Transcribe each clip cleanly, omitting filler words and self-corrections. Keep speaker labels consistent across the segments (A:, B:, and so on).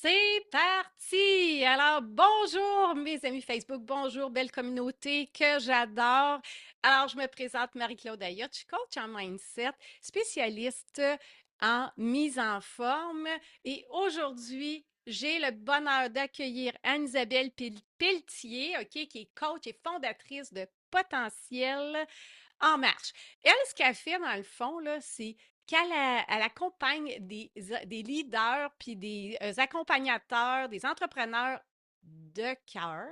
A: C'est parti! Alors, bonjour mes amis Facebook, bonjour belle communauté que j'adore. Alors, je me présente Marie-Claude Ayotte, je suis coach en mindset, spécialiste en mise en forme et aujourd'hui, j'ai le bonheur d'accueillir Anne-Isabelle Pelletier, OK, qui est coach et fondatrice de Potentiel en marche. Elle, ce qu'elle fait dans le fond, là, c'est qu'elle accompagne des leaders puis des accompagnateurs, des entrepreneurs de cœur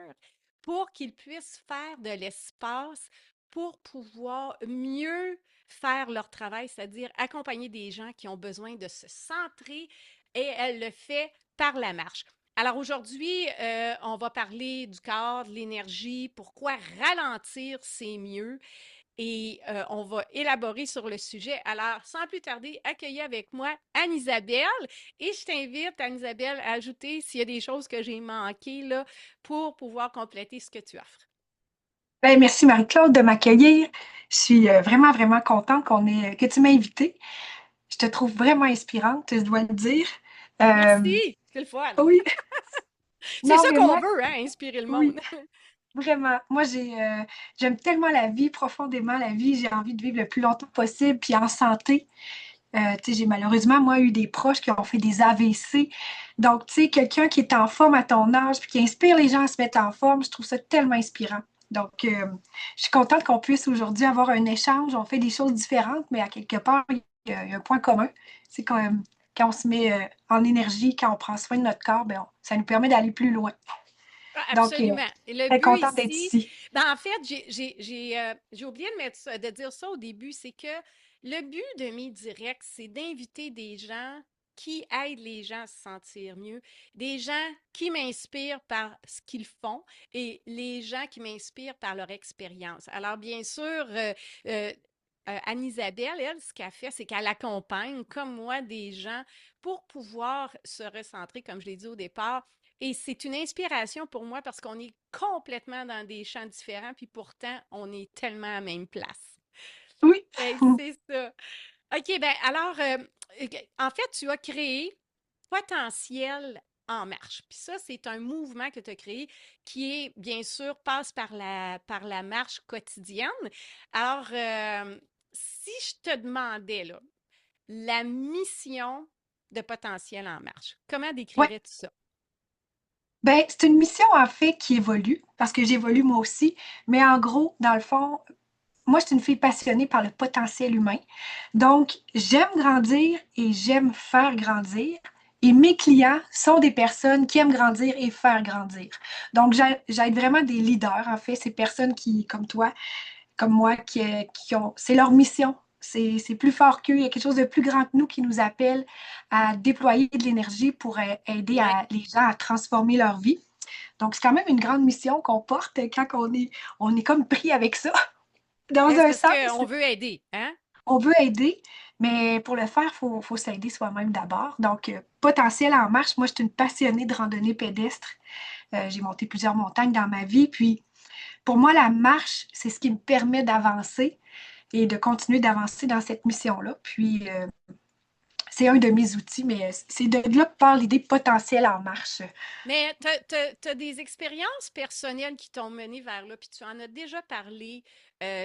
A: pour qu'ils puissent faire de l'espace pour pouvoir mieux faire leur travail, c'est-à-dire accompagner des gens qui ont besoin de se centrer et elle le fait par la marche. Alors aujourd'hui, on va parler du corps, de l'énergie, pourquoi ralentir, c'est mieux et on va élaborer sur le sujet. Alors, sans plus tarder, accueillez avec moi Anne-Isabelle et je t'invite, Anne-Isabelle, à ajouter s'il y a des choses que j'ai manquées là, pour pouvoir compléter ce que tu offres.
B: Ben, merci Marie-Claude de m'accueillir. Je suis vraiment, vraiment contente que tu m'aies invitée. Je te trouve vraiment inspirante, je dois le dire. Euh,
A: Merci, c'est le fun.
B: oui,
A: C'est
B: non,
A: ça
B: mais
A: qu'on
B: moi,
A: veut, hein, inspirer le
B: oui,
A: monde.
B: vraiment. Moi, j'aime tellement la vie, profondément la vie. J'ai envie de vivre le plus longtemps possible, puis en santé. Tu sais, j'ai malheureusement, moi, eu des proches qui ont fait des AVC. Donc, tu sais, quelqu'un qui est en forme à ton âge, puis qui inspire les gens à se mettre en forme, je trouve ça tellement inspirant. Donc, je suis contente qu'on puisse aujourd'hui avoir un échange. On fait des choses différentes, mais à quelque part, il y a un point commun. C'est quand on se met en énergie, quand on prend soin de notre corps, ben, ça nous permet d'aller plus loin.
A: Ah,
B: Donc,
A: absolument. Et le
B: très
A: but
B: contente d'être
A: ici,
B: ici.
A: ben en fait, j'ai oublié de dire ça au début, c'est que le but de mes directs, c'est d'inviter des gens qui aident les gens à se sentir mieux, des gens qui m'inspirent par ce qu'ils font et les gens qui m'inspirent par leur expérience. Alors, bien sûr, euh, Anne-Isabelle, elle, ce qu'elle fait, c'est qu'elle accompagne, comme moi, des gens pour pouvoir se recentrer, comme je l'ai dit au départ, et c'est une inspiration pour moi parce qu'on est complètement dans des champs différents, puis pourtant, on est tellement à la même place.
B: Oui.
A: Fait que c'est ça. OK, ben alors, en fait, tu as créé Potentiel en marche. Puis ça, c'est un mouvement que tu as créé qui est, bien sûr, passe par la marche quotidienne. Alors, si je te demandais, là, la mission de Potentiel en marche, comment
B: Ouais.
A: décrirais-tu ça?
B: Ben, c'est une mission en fait qui évolue, parce que j'évolue moi aussi. Mais en gros, dans le fond, moi, je suis une fille passionnée par le potentiel humain. Donc, j'aime grandir et j'aime faire grandir. Et mes clients sont des personnes qui aiment grandir et faire grandir. Donc, j'aide vraiment des leaders, en fait, ces personnes qui, comme toi, comme moi, qui ont, c'est leur mission. C'est plus fort qu'eux. Il y a quelque chose de plus grand que nous qui nous appelle à déployer de l'énergie pour aider
A: Ouais.
B: les gens à transformer leur vie. Donc, c'est quand même une grande mission qu'on porte quand on est comme pris avec ça. Dans
A: Ben, c'est
B: un
A: parce
B: sens,
A: qu'on veut aider, hein?
B: on veut aider, mais pour le faire, faut s'aider soi-même d'abord. Donc, potentiel en marche, moi, je suis une passionnée de randonnée pédestre. J'ai monté plusieurs montagnes dans ma vie. Puis, pour moi, la marche, c'est ce qui me permet d'avancer et de continuer d'avancer dans cette mission-là. Puis, c'est un de mes outils, mais c'est de là que part l'idée potentielle en marche.
A: Mais tu as des expériences personnelles qui t'ont mené vers là, puis tu en as déjà parlé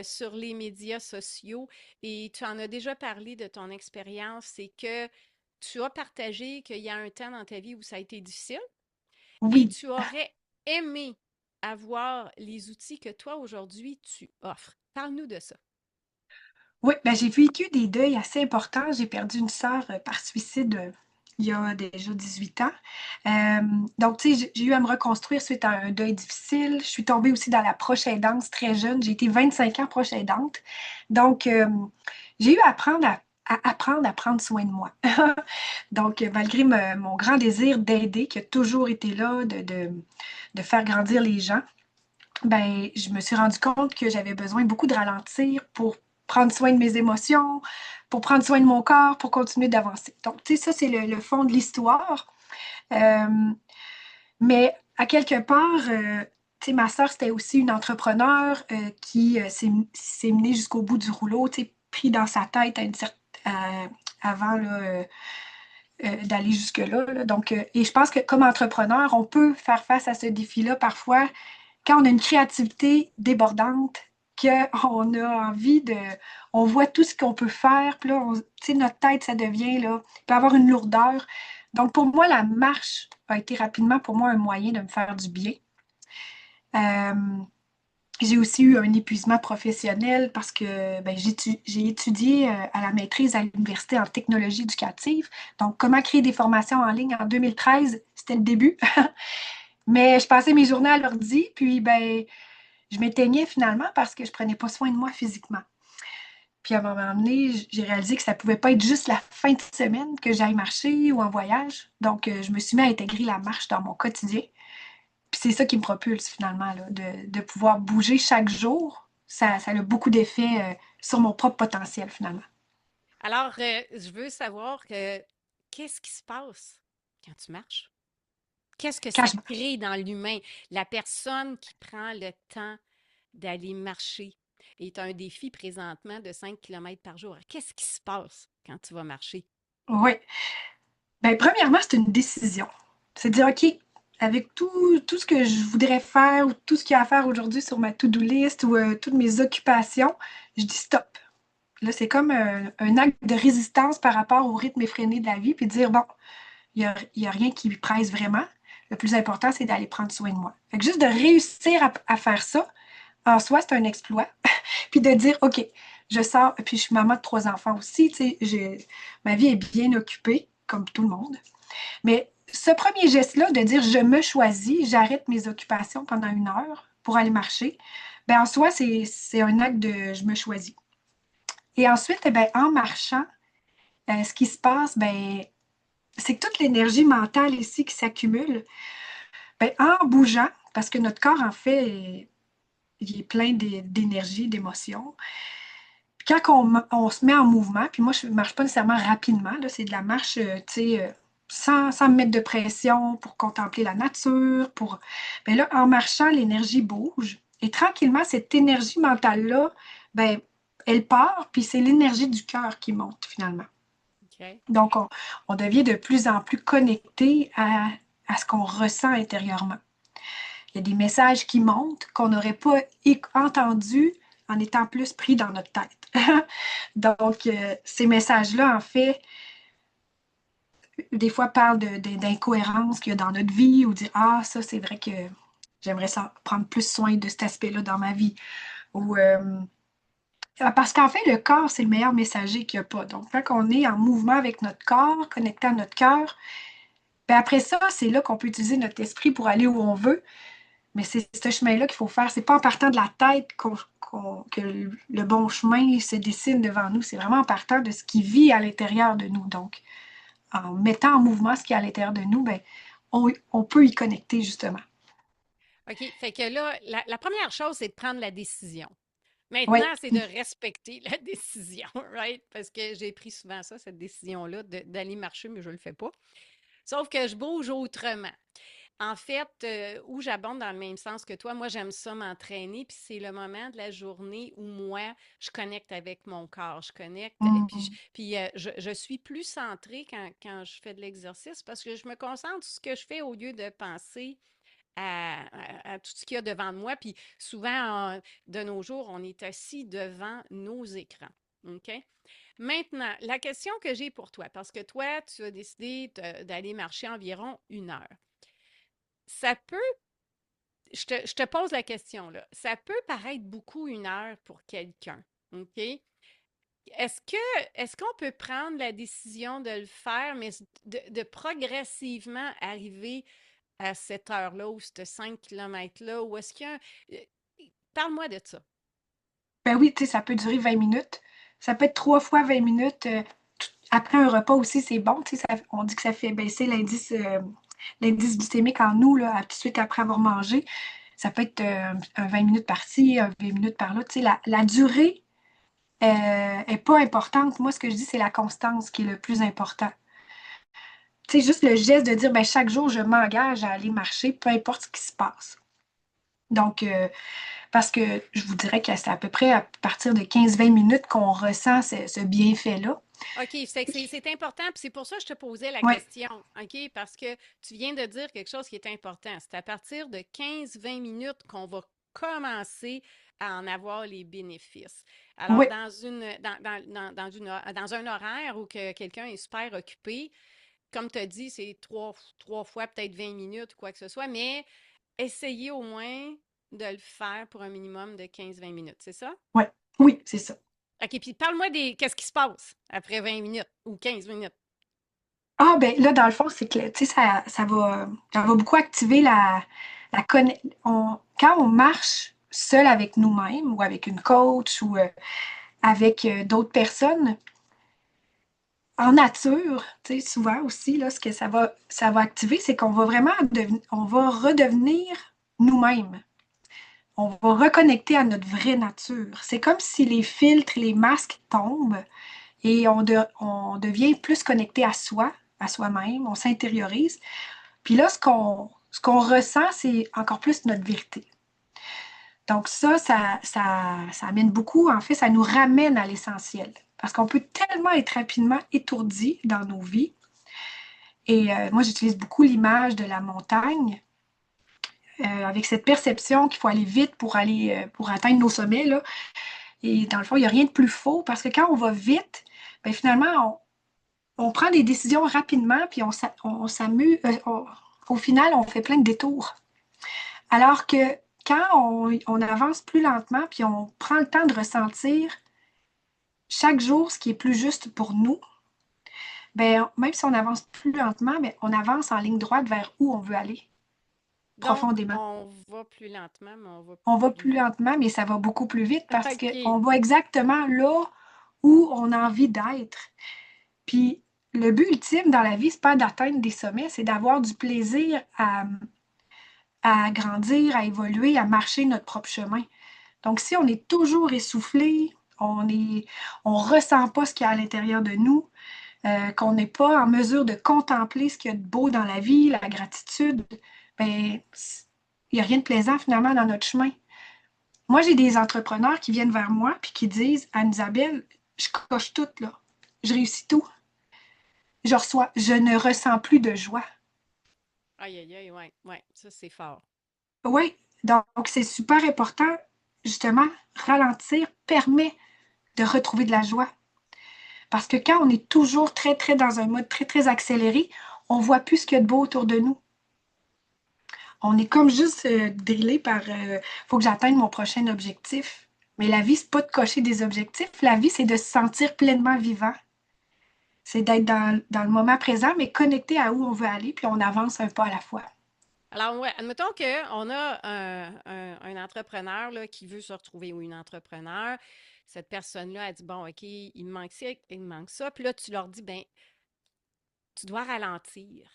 A: sur les médias sociaux et tu en as déjà parlé de ton expérience, c'est que tu as partagé qu'il y a un temps dans ta vie où ça a été difficile et
B: Oui.
A: tu aurais aimé avoir les outils que toi aujourd'hui tu offres. Parle-nous de ça.
B: Oui, ben j'ai vécu des deuils assez importants. J'ai perdu une sœur par suicide il y a déjà 18 ans. Euh, donc, tu sais, j'ai eu à me reconstruire suite à un deuil difficile. Je suis tombée aussi dans la proche aidance très jeune. J'ai été 25 ans proche aidante. Donc, j'ai eu à apprendre à prendre soin de moi. Donc, malgré mon grand désir d'aider, qui a toujours été là, de faire grandir les gens, ben, je me suis rendu compte que j'avais besoin beaucoup de ralentir pour prendre soin de mes émotions, pour prendre soin de mon corps, pour continuer d'avancer. Donc, tu sais, ça, c'est le fond de l'histoire. Euh, mais à quelque part, tu sais, ma sœur, c'était aussi une entrepreneure qui s'est menée jusqu'au bout du rouleau, tu sais, pris dans sa tête à une certaine, avant, là, d'aller jusque-là, là. Donc, et je pense que comme entrepreneur, on peut faire face à ce défi-là parfois quand on a une créativité débordante, qu'on a envie de... On voit tout ce qu'on peut faire, puis là, tu sais, notre tête, ça devient, là, il peut avoir une lourdeur. Donc, pour moi, la marche a été rapidement, pour moi, un moyen de me faire du bien. Euh, j'ai aussi eu un épuisement professionnel parce que ben, j'ai étudié à la maîtrise à l'université en technologie éducative. Donc, comment créer des formations en ligne en 2013, c'était le début. Mais je passais mes journées à l'ordi, puis ben, je m'éteignais finalement parce que je prenais pas soin de moi physiquement. Puis à un moment donné, j'ai réalisé que ça pouvait pas être juste la fin de semaine que j'aille marcher ou en voyage. Donc, je me suis mis à intégrer la marche dans mon quotidien. Puis c'est ça qui me propulse finalement, là, de pouvoir bouger chaque jour. Ça a beaucoup d'effets sur mon propre potentiel finalement.
A: Alors, je veux savoir qu'est-ce qui se passe quand tu marches? Qu'est-ce que
B: Quand
A: ça
B: je
A: crée dans l'humain? La personne qui prend le temps d'aller marcher est un défi présentement de 5 kilomètres par jour. Qu'est-ce qui se passe quand tu vas marcher?
B: Oui. Ben, premièrement, c'est une décision. C'est de dire, OK, avec tout ce que je voudrais faire ou tout ce qu'il y a à faire aujourd'hui sur ma to-do list ou toutes mes occupations, je dis stop. Là, c'est comme un acte de résistance par rapport au rythme effréné de la vie, puis dire, bon, il y a rien qui me presse vraiment. Le plus important, c'est d'aller prendre soin de moi. Fait que juste de réussir à faire ça, en soi, c'est un exploit. Puis de dire, OK, je sors, puis je suis maman de 3 enfants aussi, tu sais, ma vie est bien occupée, comme tout le monde. Mais ce premier geste-là, de dire je me choisis, j'arrête mes occupations pendant 1 heure pour aller marcher, ben en soi, c'est un acte de je me choisis. Et ensuite, eh ben, en marchant, ce qui se passe, ben, c'est que toute l'énergie mentale ici qui s'accumule, ben, en bougeant, parce que notre corps, en fait, il est plein d'énergie, d'émotions. Puis quand on se met en mouvement, puis moi, je ne marche pas nécessairement rapidement, là, c'est de la marche, tu sais, sans me mettre de pression pour contempler la nature. Ben là, en marchant, l'énergie bouge. Et tranquillement, cette énergie mentale-là, ben, elle part, puis c'est l'énergie du cœur qui monte finalement.
A: OK.
B: Donc, on devient de plus en plus connecté à ce qu'on ressent intérieurement. Il y a des messages qui montent qu'on n'aurait pas entendus en étant plus pris dans notre tête. Donc, ces messages-là, en fait, des fois parlent d'incohérences qu'il y a dans notre vie ou dire, ah, ça, c'est vrai que j'aimerais ça prendre plus soin de cet aspect-là dans ma vie. Ou, parce qu'en fait, le corps, c'est le meilleur messager qu'il n'y a pas. Donc, quand on est en mouvement avec notre corps, connecté à notre cœur, ben après ça, c'est là qu'on peut utiliser notre esprit pour aller où on veut. Mais c'est ce chemin-là qu'il faut faire. C'est pas en partant de la tête que le bon chemin se dessine devant nous. C'est vraiment en partant de ce qui vit à l'intérieur de nous. Donc, en mettant en mouvement ce qui est à l'intérieur de nous, ben, on peut y connecter justement.
A: OK. Fait que là, la première chose, c'est de prendre la décision.
B: Oui,
A: Maintenant, c'est de respecter la décision, right? Parce que j'ai pris souvent ça, cette décision-là, d'aller marcher, mais je ne le fais pas. Sauf que je bouge autrement. En fait, où j'abonde dans le même sens que toi, moi, j'aime ça m'entraîner, puis c'est le moment de la journée où moi, je connecte avec mon corps, je connecte, et puis,
B: mm,
A: je suis plus centrée quand je fais de l'exercice parce que je me concentre sur ce que je fais au lieu de penser à tout ce qu'il y a devant de moi. Puis souvent, de nos jours, on est assis devant nos écrans. OK? Maintenant, la question que j'ai pour toi, parce que toi, tu as décidé d'aller marcher environ 1 heure. Ça peut, je te pose la question là, ça peut paraître beaucoup 1 heure pour quelqu'un, OK? Est-ce qu'on peut prendre la décision de le faire, mais de progressivement arriver à cette heure-là ou ce 5 kilomètres-là, ou est-ce qu'il y a Parle-moi de ça.
B: ben oui, tu sais, ça peut durer 20 minutes. Ça peut être 3 fois 20 minutes. Après un repas aussi, c'est bon. Tu sais, on dit que ça fait baisser l'indice glycémique en nous, là, tout de suite après avoir mangé. Ça peut être un 20 minutes par-ci, un 20 minutes par-là. Tu sais, la durée est pas importante. Moi, ce que je dis, c'est la constance qui est le plus important. Tu sais, juste le geste de dire, ben, chaque jour, je m'engage à aller marcher, peu importe ce qui se passe. Donc, parce que je vous dirais que c'est à peu près à partir de 15-20 minutes qu'on ressent ce bienfait-là.
A: OK, c'est important, puis c'est pour ça que je te posais la
B: Oui,
A: question, OK? Parce que tu viens de dire quelque chose qui est important. C'est à partir de 15-20 minutes qu'on va commencer à en avoir les bénéfices. Alors,
B: oui,
A: dans un horaire où que quelqu'un est super occupé, comme tu as dit, c'est trois fois peut-être 20 minutes ou quoi que ce soit, mais essayez au moins de le faire pour un minimum de 15-20 minutes, c'est ça?
B: oui, oui, c'est ça.
A: OK, puis parle-moi des qu'est-ce qui se passe après 20 minutes ou 15 minutes.
B: Ah, ben là, dans le fond, c'est que, tu sais, ça va beaucoup activer quand on marche seul avec nous-mêmes ou avec une coach ou avec d'autres personnes, en nature, tu sais, souvent aussi, là, ce que ça va activer, c'est qu'on va vraiment on va redevenir nous-mêmes. On va reconnecter à notre vraie nature. C'est comme si les filtres, les masques tombent et on devient plus connecté à soi, à soi-même, on s'intériorise. Puis là, ce qu'on ressent, c'est encore plus notre vérité. Donc ça amène beaucoup, en fait, ça nous ramène à l'essentiel. Parce qu'on peut tellement être rapidement étourdi dans nos vies. Et moi, j'utilise beaucoup l'image de la montagne, avec cette perception qu'il faut aller vite pour atteindre nos sommets, là. Et dans le fond, il n'y a rien de plus faux parce que quand on va vite, ben finalement, on prend des décisions rapidement, puis on s'amuse. Au final, on fait plein de détours. Alors que quand on avance plus lentement, puis on prend le temps de ressentir chaque jour ce qui est plus juste pour nous, ben, même si on avance plus lentement, ben, on avance en ligne droite vers où on veut aller
A: Donc,
B: profondément.
A: on va plus lentement, mais on va
B: On va
A: plus
B: plus
A: vite.
B: lentement, mais ça va beaucoup plus vite parce
A: OK.
B: qu'on va exactement là où on a envie d'être. Puis le but ultime dans la vie, c'est pas d'atteindre des sommets, c'est d'avoir du plaisir à grandir, à évoluer, à marcher notre propre chemin. Donc, si on est toujours essoufflé, on ressent pas ce qu'il y a à l'intérieur de nous, qu'on n'est pas en mesure de contempler ce qu'il y a de beau dans la vie, la gratitude, ben, il n'y a rien de plaisant finalement dans notre chemin. Moi, j'ai des entrepreneurs qui viennent vers moi puis qui disent, Anne-Isabelle, je coche tout, là. Je réussis tout. Je ne ressens plus de joie.
A: Aïe, aïe, aïe, ouais, ouais, ça c'est fort.
B: Oui, donc c'est super important, justement, ralentir permet de retrouver de la joie. Parce que quand on est toujours très, très dans un mode très, très accéléré, on voit plus ce qu'il y a de beau autour de nous. On est comme juste drillé par faut que j'atteigne mon prochain objectif. Mais la vie, c'est pas de cocher des objectifs. La vie, c'est de se sentir pleinement vivant. C'est d'être dans le moment présent, mais connecté à où on veut aller, puis on avance un pas à la fois.
A: Alors, ouais, admettons qu'on a un entrepreneur là, qui veut se retrouver ou une entrepreneur. Cette personne-là a dit, bon, OK, il me manque ça, il me manque ça. Puis là, tu leur dis, ben, tu dois ralentir.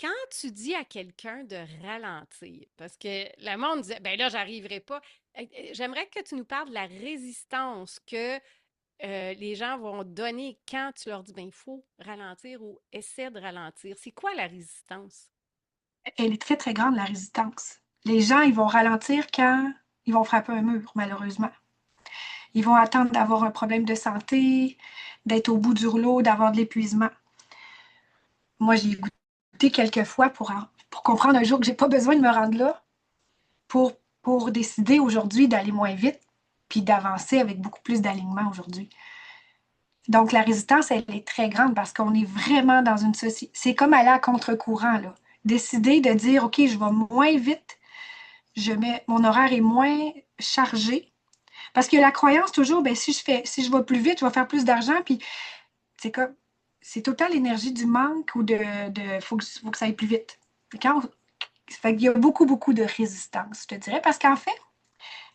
A: Quand tu dis à quelqu'un de ralentir, parce que le monde disait, ben là, j'arriverai pas. J'aimerais que tu nous parles de la résistance que les gens vont donner quand tu leur dis, ben, il faut ralentir ou essaie de ralentir. C'est quoi la résistance?
B: Elle est très, très grande, la résistance. Les gens, ils vont ralentir quand ils vont frapper un mur, malheureusement. Ils vont attendre d'avoir un problème de santé, d'être au bout du rouleau, d'avoir de l'épuisement. Moi, j'ai goûté quelques fois pour comprendre un jour que j'ai pas besoin de me rendre là pour, pour décider aujourd'hui d'aller moins vite puis d'avancer avec beaucoup plus d'alignement aujourd'hui. Donc, la résistance, elle est très grande parce qu'on est vraiment dans une société. C'est comme aller à contre-courant, là. Décider de dire, OK, je vais moins vite, mon horaire est moins chargé. Parce que la croyance, toujours, ben, si je vais plus vite, je vais faire plus d'argent. Puis, c'est comme, c'est total l'énergie du manque ou faut que ça aille plus vite. Fait qu'il y a beaucoup, beaucoup de résistance, je te dirais. Parce qu'en fait,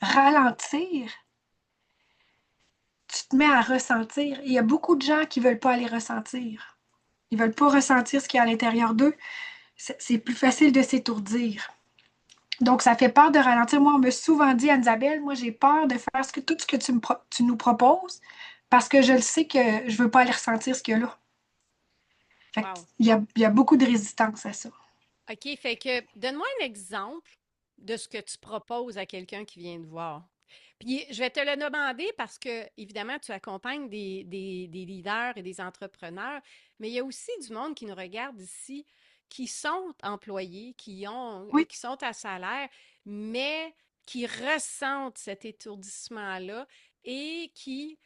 B: ralentir, tu te mets à ressentir. Il y a beaucoup de gens qui ne veulent pas aller ressentir. Ils ne veulent pas ressentir ce qu'il y a à l'intérieur d'eux. C'est plus facile de s'étourdir. Donc, ça fait peur de ralentir. Moi, on m'a souvent dit, Anne-Isabelle, moi, j'ai peur de faire tout ce que tu nous proposes parce que je le sais que je ne veux pas aller ressentir ce qu'il y a là. Fait
A: Wow.
B: il y a beaucoup de résistance à ça.
A: OK, fait que donne-moi un exemple de ce que tu proposes à quelqu'un qui vient te voir. Puis je vais te le demander parce que, évidemment, tu accompagnes des leaders et des entrepreneurs, mais il y a aussi du monde qui nous regarde ici, qui sont employés,
B: Oui,
A: qui sont à salaire, mais qui ressentent cet étourdissement-là et qui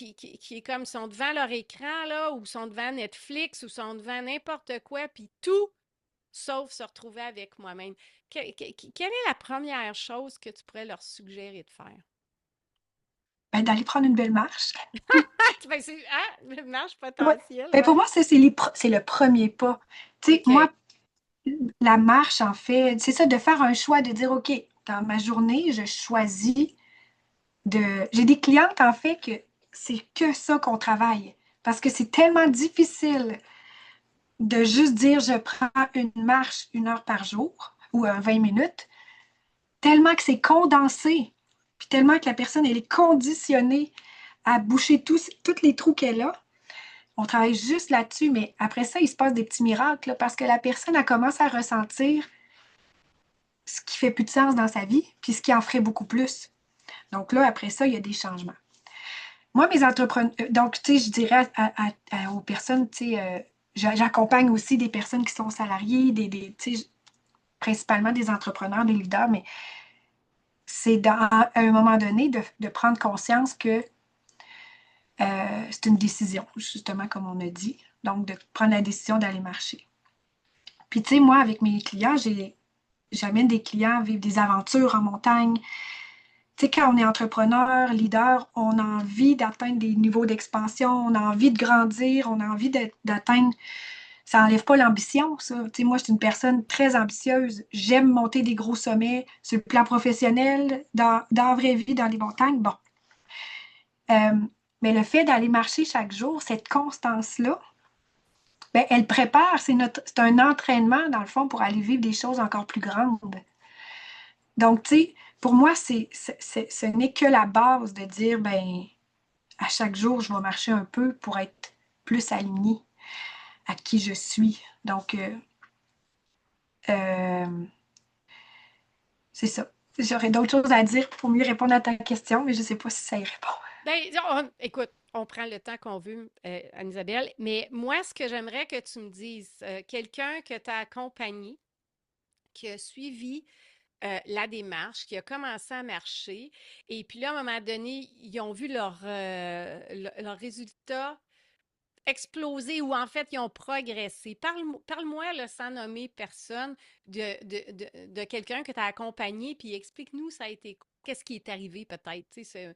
A: est comme sont devant leur écran, là, ou sont devant Netflix, ou sont devant n'importe quoi, puis tout sauf se retrouver avec moi-même. Quelle est la première chose que tu pourrais leur suggérer de faire?
B: ben, d'aller prendre une belle marche.
A: Ben, c'est une marche
B: Ouais.
A: potentielle,
B: Ben, pour
A: ouais.
B: moi, c'est le premier pas. Tu sais, moi,
A: OK.
B: la marche, en fait, c'est ça, de faire un choix, de dire, OK, dans ma journée, je choisis de... J'ai des clientes, en fait, que c'est que ça qu'on travaille. Parce que c'est tellement difficile de juste dire, je prends une marche 1 heure par jour ou 20 minutes, tellement que c'est condensé, puis tellement que la personne, elle est conditionnée à boucher tous les trous qu'elle a. On travaille juste là-dessus, mais après ça, il se passe des petits miracles là, parce que la personne, elle commence à ressentir ce qui fait plus de sens dans sa vie, puis ce qui en ferait beaucoup plus. Donc là, après ça, il y a des changements. Moi, mes entrepreneurs, donc, tu sais, je dirais aux personnes, tu sais, j'accompagne aussi des personnes qui sont salariées, tu sais, principalement des entrepreneurs, des leaders, mais c'est à un moment donné de prendre conscience que c'est une décision, justement, comme on a dit. Donc, de prendre la décision d'aller marcher. Puis, tu sais, moi, avec mes clients, j'amène des clients vivre des aventures en montagne. Tu sais, quand on est entrepreneur, leader, on a envie d'atteindre des niveaux d'expansion, on a envie de grandir, on a envie d'atteindre. Ça n'enlève pas l'ambition, ça. Tu sais, moi, je suis une personne très ambitieuse. J'aime monter des gros sommets sur le plan professionnel, dans la vraie vie, dans les montagnes. Bon. Euh, mais le fait d'aller marcher chaque jour, cette constance-là, ben, elle prépare, c'est un entraînement, dans le fond, pour aller vivre des choses encore plus grandes. Donc, tu sais, pour moi, ce n'est que la base de dire, ben, à chaque jour, je vais marcher un peu pour être plus alignée à qui je suis. Donc, euh, c'est ça. J'aurais d'autres choses à dire pour mieux répondre à ta question, mais je ne sais pas si ça y répond.
A: Ben, écoute, on prend le temps qu'on veut, Anne-Isabelle, mais moi, ce que j'aimerais que tu me dises, quelqu'un que tu as accompagné, qui a suivi la démarche, qui a commencé à marcher, et puis là, à un moment donné, ils ont vu leurs résultats exploser ou en fait, ils ont progressé. Parle-moi, là, sans nommer personne, de quelqu'un que tu as accompagné, puis explique-nous, ça a été, qu'est-ce qui est arrivé peut-être, tu sais,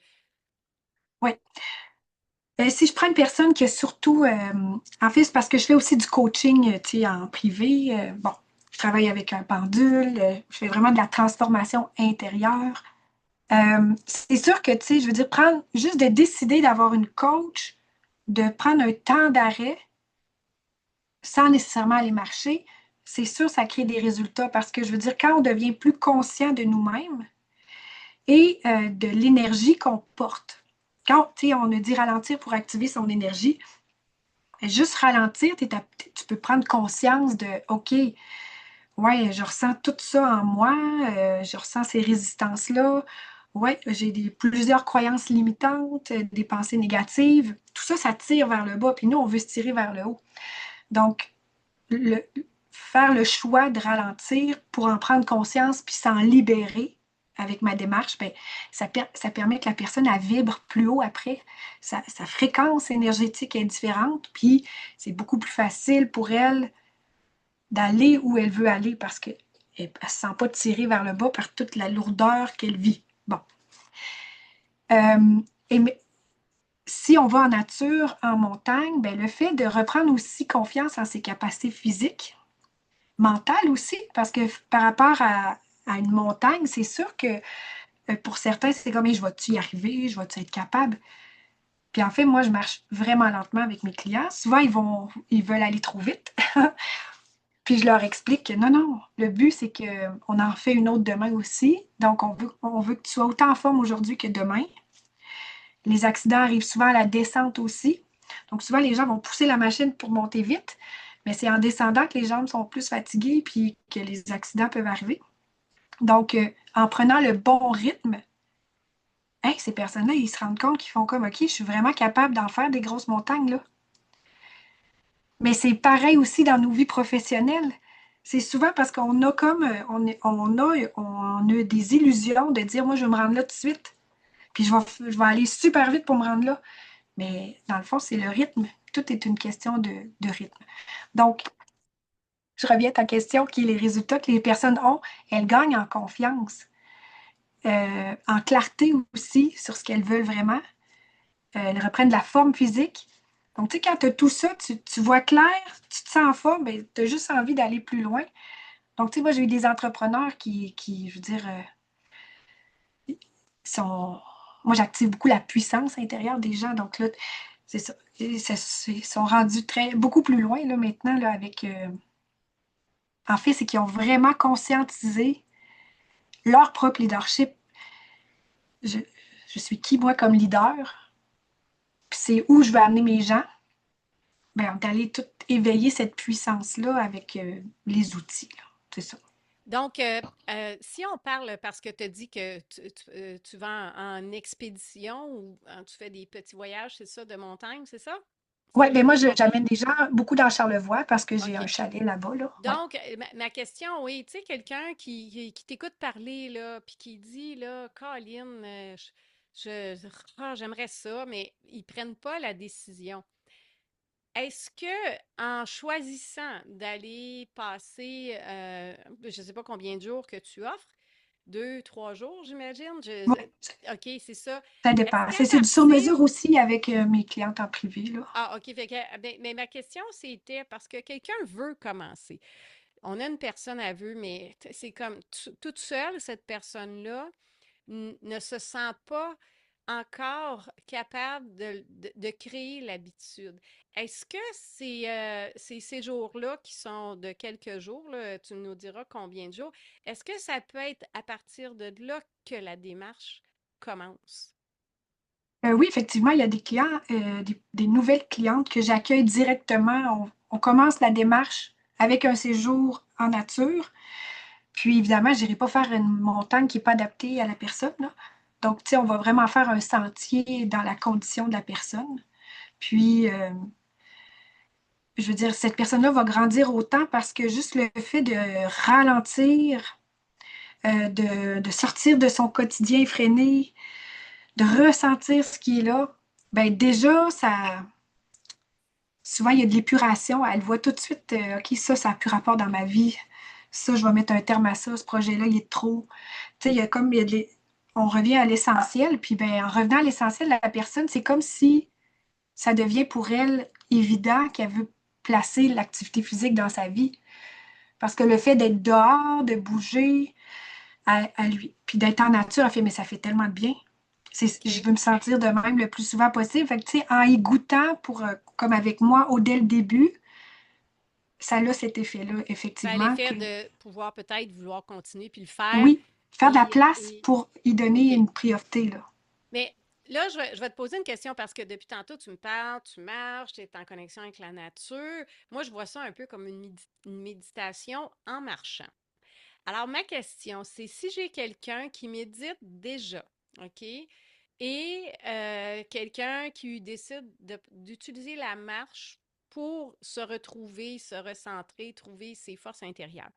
B: Oui. Si je prends une personne qui a surtout, en fait, c'est parce que je fais aussi du coaching, tu sais, en privé. Bon, je travaille avec un pendule, je fais vraiment de la transformation intérieure. C'est sûr que, tu sais, je veux dire, prendre, juste de décider d'avoir une coach, de prendre un temps d'arrêt sans nécessairement aller marcher, c'est sûr, ça crée des résultats parce que, je veux dire, quand on devient plus conscient de nous-mêmes et de l'énergie qu'on porte, quand, tu sais, on a dit ralentir pour activer son énergie, juste ralentir, tu peux prendre conscience de, OK, ouais, je ressens tout ça en moi, je ressens ces résistances-là. Ouais, j'ai plusieurs croyances limitantes, des pensées négatives. Tout ça, ça tire vers le bas. Puis nous, on veut se tirer vers le haut. Donc, le, faire le choix de ralentir pour en prendre conscience puis s'en libérer avec ma démarche, ben, ça permet que la personne elle vibre plus haut après. Sa fréquence énergétique est différente, puis c'est beaucoup plus facile pour elle d'aller où elle veut aller parce qu'elle ne se sent pas tirée vers le bas par toute la lourdeur qu'elle vit. Bon. Euh, et si on va en nature, en montagne, ben, le fait de reprendre aussi confiance en ses capacités physiques, mentales aussi, parce que par rapport à une montagne, c'est sûr que pour certains, c'est comme, je vais-tu y arriver, je vais-tu être capable? Puis en fait, moi, je marche vraiment lentement avec mes clients. Souvent, ils veulent aller trop vite. Puis je leur explique que non, non, le but, c'est qu'on en fait une autre demain aussi. Donc, on veut que tu sois autant en forme aujourd'hui que demain. Les accidents arrivent souvent à la descente aussi. Donc, souvent, les gens vont pousser la machine pour monter vite, mais c'est en descendant que les jambes sont plus fatiguées puis que les accidents peuvent arriver. Donc, en prenant le bon rythme, hey, ces personnes-là, ils se rendent compte qu'ils font comme, OK, je suis vraiment capable d'en faire des grosses montagnes, là. Mais c'est pareil aussi dans nos vies professionnelles. C'est souvent parce qu'on a comme, on a des illusions de dire, moi, je vais me rendre là tout de suite, puis je vais aller super vite pour me rendre là. Mais dans le fond, c'est le rythme. Tout est une question de rythme. Donc, je reviens à ta question qui est les résultats que les personnes ont. Elles gagnent en confiance, en clarté aussi sur ce qu'elles veulent vraiment. Elles reprennent de la forme physique. Donc, tu sais, quand tu as tout ça, tu vois clair, tu te sens en forme, mais tu as juste envie d'aller plus loin. Donc, tu sais, moi, j'ai eu des entrepreneurs qui je veux dire, sont. Moi, j'active beaucoup la puissance intérieure des gens. Donc, là, c'est ça. Ils sont rendus beaucoup plus loin, là, maintenant, là, avec. En fait, c'est qu'ils ont vraiment conscientisé leur propre leadership. Je, je suis qui, moi, comme leader? Puis c'est où je veux amener mes gens? Ben, d'aller tout éveiller cette puissance-là avec les outils, là. C'est ça.
A: Donc, si on parle, parce que tu as dit que tu vas en expédition ou tu fais des petits voyages, c'est ça, de montagne, c'est ça?
B: Oui,
A: Si j'ai
B: ben moi,
A: bien compris?
B: j'amène des gens beaucoup dans Charlevoix parce que j'ai un
A: OK.
B: chalet là-bas, là. Ouais.
A: Donc, ma question, oui, tu sais, quelqu'un qui t'écoute parler, là, puis qui dit, là, Colin, j'aimerais ça, mais ils prennent pas la décision. Est-ce que en choisissant d'aller passer, je ne sais pas combien de jours que tu offres, 2, 3 jours, j'imagine?
B: Ouais,
A: OK, c'est ça.
B: ça
A: Est-ce
B: dépend.
A: qu'à
B: C'est du
A: partir...
B: sur-mesure aussi avec mes clientes en privé, là.
A: Ah, OK, fait que, ben, mais ma question, c'était parce que quelqu'un veut commencer. On a une personne à vue, mais c'est comme toute seule, cette personne-là ne se sent pas encore capable de créer l'habitude. Est-ce que c'est ces jours-là qui sont de quelques jours, là, tu nous diras combien de jours, est-ce que ça peut être à partir de là que la démarche commence?
B: Oui, effectivement, il y a des clients, des nouvelles clientes que j'accueille directement. On commence la démarche avec un séjour en nature. Puis évidemment, je n'irai pas faire une montagne qui n'est pas adaptée à la personne, là. Donc, tu sais, on va vraiment faire un sentier dans la condition de la personne. Puis, je veux dire, cette personne-là va grandir autant parce que juste le fait de ralentir, de sortir de son quotidien effréné, de ressentir ce qui est là, ben déjà, ça, souvent, il y a de l'épuration. Elle voit tout de suite, OK, ça n'a plus rapport dans ma vie. Ça, je vais mettre un terme à ça. Ce projet-là, il est trop. Tu sais, il y a comme, on revient à l'essentiel. Puis, ben, en revenant à l'essentiel, la personne, c'est comme si ça devient pour elle évident qu'elle veut placer l'activité physique dans sa vie. Parce que le fait d'être dehors, de bouger à lui, puis d'être en nature, elle fait, mais ça fait tellement de bien. Je
A: OK.
B: veux me sentir de même le plus souvent possible. Fait que, tu sais, en y goûtant, comme avec moi, dès le début, ça a cet effet-là,
A: Ça a
B: effectivement,
A: l'effet
B: que
A: de pouvoir peut-être vouloir continuer puis le faire.
B: oui, faire de la place
A: Et
B: pour y donner
A: OK.
B: une priorité, là.
A: Mais là, je vais te poser une question parce que depuis tantôt, tu me parles, tu marches, tu es en connexion avec la nature. Moi, je vois ça un peu comme une méditation en marchant. Alors, ma question, c'est si j'ai quelqu'un qui médite déjà, OK, et quelqu'un qui décide d'utiliser la marche pour se retrouver, se recentrer, trouver ses forces intérieures.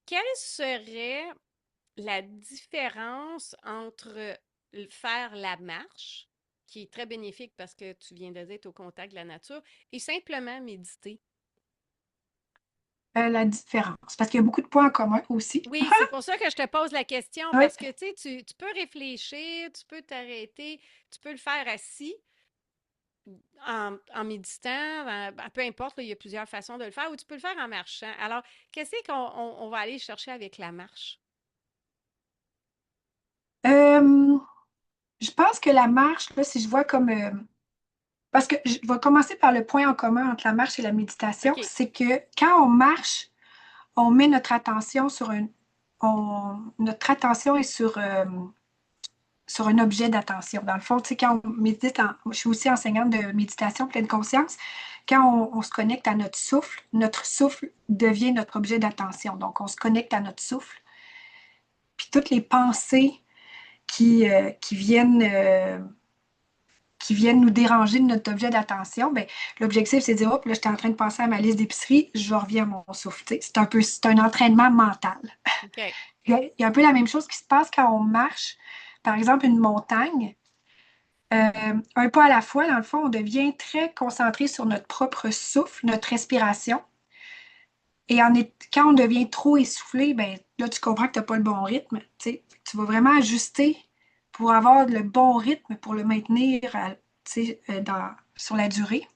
A: Quelle serait la différence entre faire la marche, qui est très bénéfique parce que tu viens de dire être au contact de la nature, et simplement méditer?
B: La différence, parce qu'il y a beaucoup de points en commun aussi.
A: Oui, c'est pour ça que je te pose la question,
B: Oui,
A: parce que tu sais, tu peux réfléchir, tu peux t'arrêter, tu peux le faire assis en méditant, peu importe, là, il y a plusieurs façons de le faire, ou tu peux le faire en marchant. Alors, qu'est-ce qu'on va aller chercher avec la marche?
B: Euh, je pense que la marche, là, si je vois comme... parce que je vais commencer par le point en commun entre la marche et la méditation,
A: OK.
B: c'est que quand on marche, on met notre attention notre attention est sur un objet d'attention. Dans le fond, tu sais, quand on médite, je suis aussi enseignante de méditation pleine conscience, quand on se connecte à notre souffle devient notre objet d'attention. Donc, on se connecte à notre souffle, puis toutes les pensées qui viennent, qui viennent nous déranger de notre objet d'attention, ben, l'objectif, c'est de dire, hop, là, j'étais en train de penser à ma liste d'épicerie, je reviens à mon souffle. Tu sais, c'est un entraînement mental.
A: OK.
B: Il y a un peu la même chose qui se passe quand on marche, par exemple, une montagne. Un pas à la fois, dans le fond, on devient très concentré sur notre propre souffle, notre respiration. Et quand on devient trop essoufflé, ben, là, tu comprends que tu n'as pas le bon rythme. Tu sais. Tu vas vraiment ajuster pour avoir le bon rythme, pour le maintenir tu sais, sur la durée.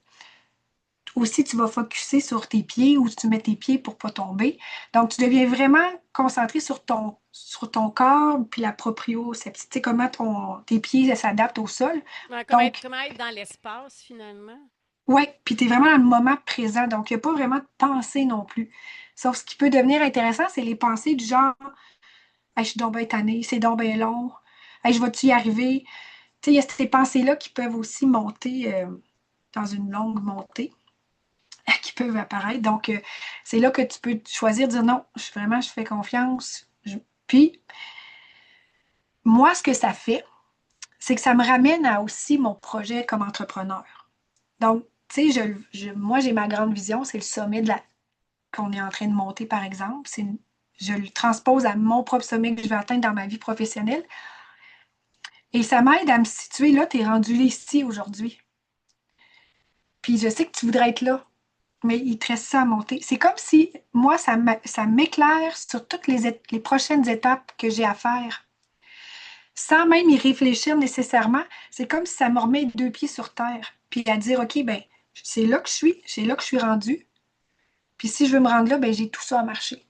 B: Aussi, tu vas focuser sur tes pieds, où tu mets tes pieds pour ne pas tomber. Donc, tu deviens vraiment concentré sur ton corps, puis la proprioception, tu sais, comment tes pieds s'adaptent au sol.
A: Ouais,
B: Donc,
A: comment être dans l'espace, finalement?
B: ouais, puis tu es vraiment dans le moment présent. Donc, il n'y a pas vraiment de pensée non plus. Sauf ce qui peut devenir intéressant, c'est les pensées du genre hey, je suis donc bien tannée, c'est donc bien long, hey, je vais-tu y arriver? Tu sais, il y a ces pensées-là qui peuvent aussi monter dans une longue montée, qui peuvent apparaître. Donc, c'est là que tu peux choisir de dire non, je fais confiance. Puis, moi, ce que ça fait, c'est que ça me ramène à aussi mon projet comme entrepreneur. Donc, tu sais, moi, j'ai ma grande vision, c'est le sommet qu'on est en train de monter, par exemple. Je le transpose à mon propre sommet que je vais atteindre dans ma vie professionnelle. Et ça m'aide à me situer là, tu es rendu ici aujourd'hui. Puis je sais que tu voudrais être là, mais il te reste ça à monter. C'est comme si moi, ça m'éclaire sur toutes les prochaines étapes que j'ai à faire. Sans même y réfléchir nécessairement, c'est comme si ça me remet deux pieds sur terre. Puis à dire, OK, ben, c'est là que je suis, c'est là que je suis rendue. Puis si je veux me rendre là, ben, j'ai tout ça à marcher.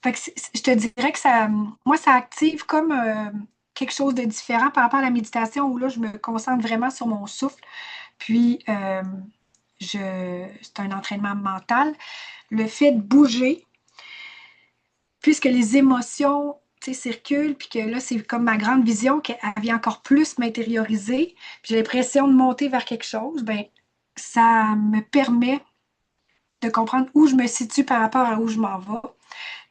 B: Fait que je te dirais que moi, ça active comme quelque chose de différent par rapport à la méditation où là, je me concentre vraiment sur mon souffle. Puis, c'est un entraînement mental. Le fait de bouger, puisque les émotions, tu sais, circulent, puis que là, c'est comme ma grande vision qu'elle vient encore plus m'intérioriser, puis j'ai l'impression de monter vers quelque chose, ben ça me permet de comprendre où je me situe par rapport à où je m'en vais.
A: C'est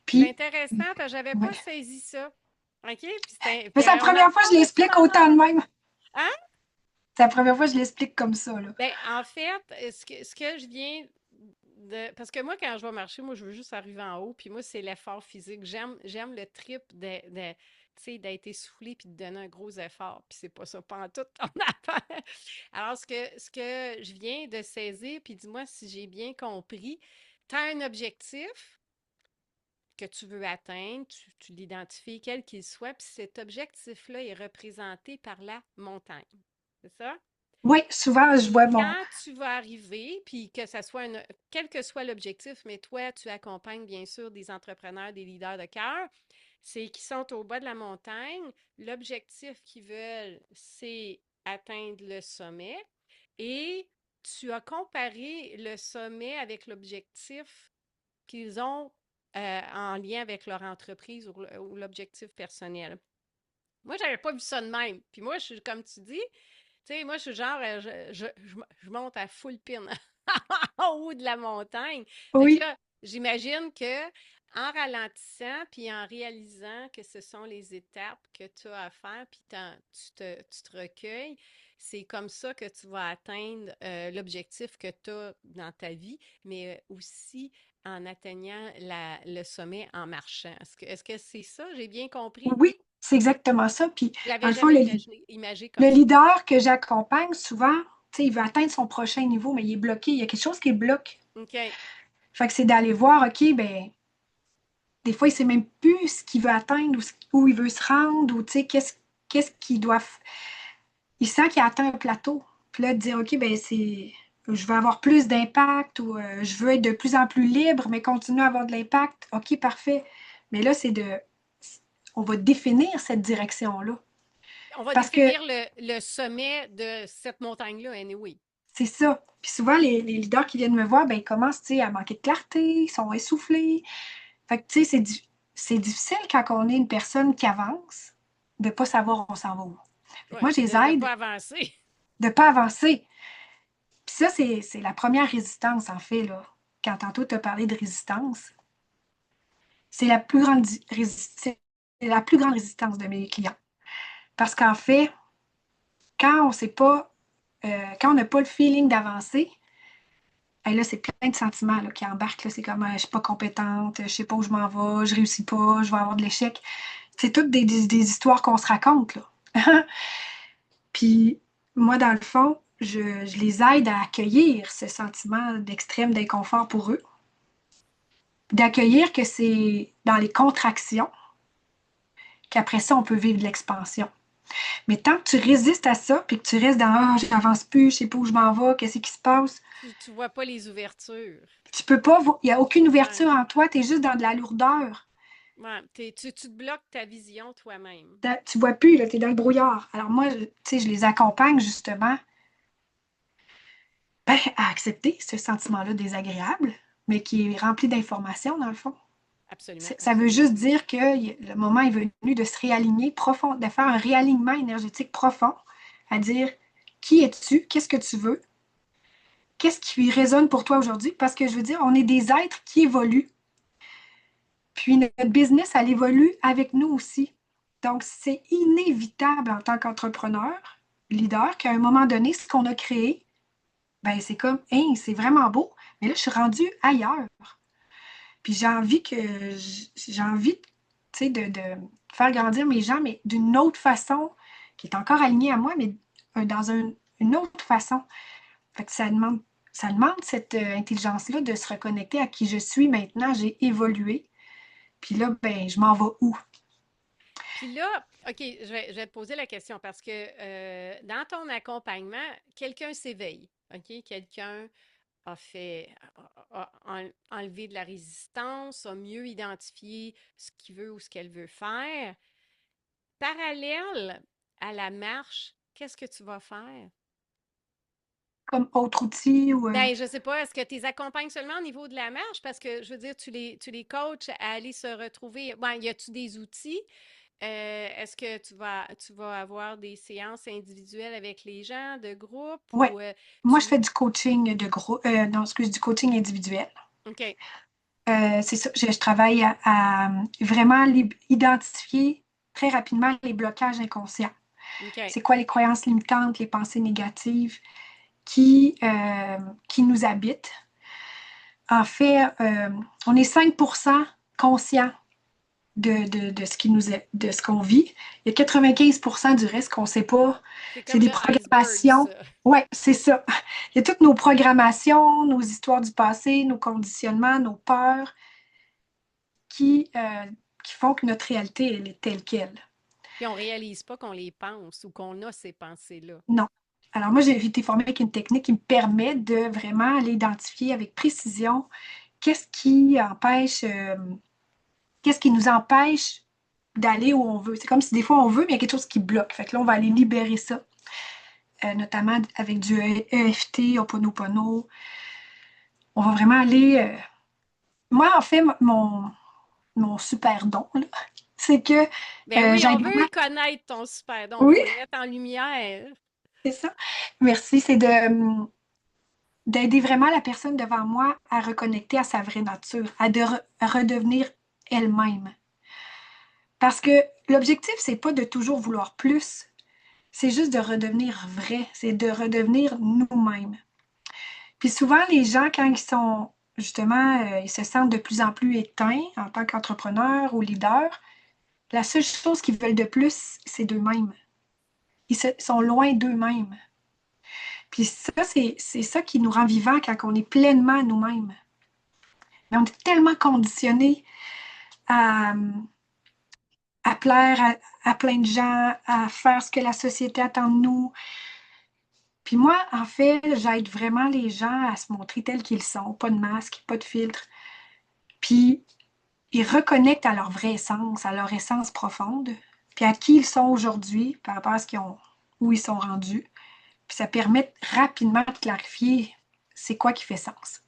B: Puis,
A: intéressant, parce que j'avais
B: ouais.
A: pas saisi ça. OK?
B: Mais c'est la
A: On
B: première fois que
A: apprend
B: je
A: de tout
B: l'explique
A: à
B: autant de
A: l'heure.
B: même.
A: Hein?
B: C'est la première fois que je l'explique comme ça, là.
A: Ben, en fait, ce que je viens de. Parce que moi, quand je vais marcher, moi, je veux juste arriver en haut. Puis moi, c'est l'effort physique. J'aime le trip tu sais, d'être essoufflé puis de donner un gros effort. Puis c'est pas ça, pas en tout ton affaire. Alors, ce que je viens de saisir, puis dis-moi si j'ai bien compris, tu as un objectif que tu veux atteindre, tu l'identifies quel qu'il soit, puis cet objectif-là est représenté par la montagne. C'est ça?
B: Oui, souvent, je
A: Et
B: vois mon.
A: quand tu vas arriver, puis que ça soit quel que soit l'objectif, mais toi, tu accompagnes bien sûr des entrepreneurs, des leaders de cœur, c'est qu'ils sont au bas de la montagne. L'objectif qu'ils veulent, c'est atteindre le sommet. Et tu as comparé le sommet avec l'objectif qu'ils ont en lien avec leur entreprise ou l'objectif personnel. Moi, j'avais pas vu ça de même. Puis moi, je suis comme tu dis, tu sais, moi, je suis genre, je monte à full pin en haut de la montagne. Fait que
B: Oui,
A: là, j'imagine que en ralentissant, puis en réalisant que ce sont les étapes que tu as à faire, puis tu te recueilles, c'est comme ça que tu vas atteindre l'objectif que tu as dans ta vie, mais aussi en atteignant le sommet en marchant. Est-ce que c'est ça? J'ai bien compris?
B: oui, c'est exactement ça. Puis,
A: Je
B: dans
A: l'avais
B: le fond,
A: jamais imagé
B: le
A: comme ça.
B: leader que j'accompagne, souvent, tu sais, il veut atteindre son prochain niveau, mais il est bloqué. Il y a quelque chose qui le bloque.
A: OK.
B: Fait que c'est d'aller voir, OK, ben, des fois, il sait même plus ce qu'il veut atteindre ou où il veut se rendre ou, tu sais, qu'est-ce qu'il doit. Il sent qu'il a atteint un plateau. Puis là, de dire, OK, ben, je veux avoir plus d'impact ou je veux être de plus en plus libre, mais continuer à avoir de l'impact. OK, parfait. Mais là, on va définir cette direction-là.
A: On va
B: Parce que
A: définir le sommet de cette montagne-là, anyway.
B: c'est ça. Puis souvent, les leaders qui viennent me voir, ben, ils commencent, tu sais, à manquer de clarté, ils sont essoufflés. Fait que, tu sais, c'est difficile quand on est une personne qui avance de ne pas savoir où on s'en va où. Fait que
A: Oui,
B: moi, je
A: puis
B: les
A: de ne
B: aide
A: pas avancer.
B: de ne pas avancer. Puis ça, c'est la première résistance, en fait, là. Quand tantôt tu as parlé de résistance, c'est la plus grande résistance. la plus grande résistance de mes clients. Parce qu'en fait, quand on sait pas, quand on n'a pas le feeling d'avancer, et là, c'est plein de sentiments là, qui embarquent. Là. C'est comme je suis pas compétente, je sais pas où je m'en vais, je réussis pas, je vais avoir de l'échec. C'est toutes des histoires qu'on se raconte, là. Puis moi, dans le fond, je les aide à accueillir ce sentiment d'extrême d'inconfort pour eux, d'accueillir que c'est dans les contractions qu'après ça, on peut vivre de l'expansion. Mais tant que tu résistes à ça, puis que tu restes dans Ah, j'avance plus, je sais pas où je m'en vais, qu'est-ce qui se passe,
A: Tu vois pas les ouvertures.
B: tu peux pas, il n'y a aucune
A: Ouais.
B: ouverture en toi, tu es juste dans de la lourdeur.
A: Ouais. Tu te bloques ta vision toi-même.
B: Tu vois plus, tu es dans le brouillard. Alors moi, tu sais, je les accompagne justement ben, à accepter ce sentiment-là désagréable, mais qui est rempli d'informations dans le fond.
A: Absolument,
B: Ça veut juste
A: absolument.
B: dire que le moment est venu de se réaligner profond, de faire un réalignement énergétique profond, à dire qui es-tu, qu'est-ce que tu veux, qu'est-ce qui résonne pour toi aujourd'hui, parce que je veux dire, on est des êtres qui évoluent, puis notre business, elle évolue avec nous aussi. Donc, c'est inévitable en tant qu'entrepreneur, leader, qu'à un moment donné, ce qu'on a créé, ben c'est comme, hein, c'est vraiment beau, mais là, je suis rendue ailleurs. Puis j'ai envie, tu sais, de faire grandir mes gens, mais d'une autre façon, qui est encore alignée à moi, mais dans une autre façon. Fait que ça demande cette intelligence-là de se reconnecter à qui je suis maintenant. J'ai évolué. Puis là, ben, je m'en vais où?
A: Puis là, OK, je vais te poser la question parce que dans ton accompagnement, quelqu'un s'éveille, OK? Quelqu'un a fait, a enlevé de la résistance, a mieux identifié ce qu'il veut ou ce qu'elle veut faire. Parallèle à la marche, qu'est-ce que tu vas faire?
B: Comme autre outil ou...
A: Ben, je sais pas, est-ce que tu les accompagnes seulement au niveau de la marche? Parce que, je veux dire, tu les coaches à aller se retrouver. Ben, y a-tu des outils? Est-ce que tu vas avoir des séances individuelles avec les gens, de groupe,
B: ouais.
A: ou
B: Moi, je
A: tu...
B: fais du coaching de groupe. Non, excuse, du coaching individuel.
A: OK,
B: C'est ça, je travaille à vraiment identifier très rapidement les blocages inconscients.
A: OK.
B: C'est quoi les croyances limitantes, les pensées négatives qui nous habitent? En fait, on est 5% conscient de ce de ce qu'on vit. Il y a 95% du reste qu'on ne sait pas.
A: C'est
B: C'est
A: comme
B: des
A: le iceberg,
B: programmations.
A: ça.
B: Oui, c'est ça. Il y a toutes nos programmations, nos histoires du passé, nos conditionnements, nos peurs qui, euh, qui font que notre réalité, elle est telle qu'elle.
A: Puis on réalise pas qu'on les pense ou qu'on a ces pensées-là.
B: Non. Alors moi, j'ai été formée avec une technique qui me permet de vraiment aller identifier avec précision qu'est-ce qui empêche, qu'est-ce qui nous empêche d'aller où on veut. C'est comme si des fois on veut, mais il y a quelque chose qui bloque. Fait que là, on va aller libérer ça, notamment avec du EFT, Ho'oponopono. On va vraiment aller... Moi, en fait, mon super don, là, c'est que
A: Ben oui, on
B: j'aide
A: veut
B: vraiment...
A: connaître ton super don.
B: Oui,
A: Faut le mettre en lumière.
B: c'est ça. Merci. C'est d'aider vraiment la personne devant moi à reconnecter à sa vraie nature, à redevenir elle-même. Parce que l'objectif, c'est pas de toujours vouloir plus, c'est juste de redevenir vrai, c'est de redevenir nous-mêmes. Puis souvent, les gens, quand ils sont justement, ils se sentent de plus en plus éteints en tant qu'entrepreneurs ou leaders, la seule chose qu'ils veulent de plus, c'est d'eux-mêmes. Sont loin d'eux-mêmes. Puis ça, c'est ça qui nous rend vivants quand on est pleinement nous-mêmes. Mais on est tellement conditionnés à, à plaire à plein de gens, à faire ce que la société attend de nous. Puis moi, en fait, j'aide vraiment les gens à se montrer tels qu'ils sont, pas de masque, pas de filtre. Puis ils reconnectent à leur vraie essence, à leur essence profonde, puis à qui ils sont aujourd'hui par rapport à où ils sont rendus. Puis ça permet rapidement de clarifier c'est quoi qui fait sens.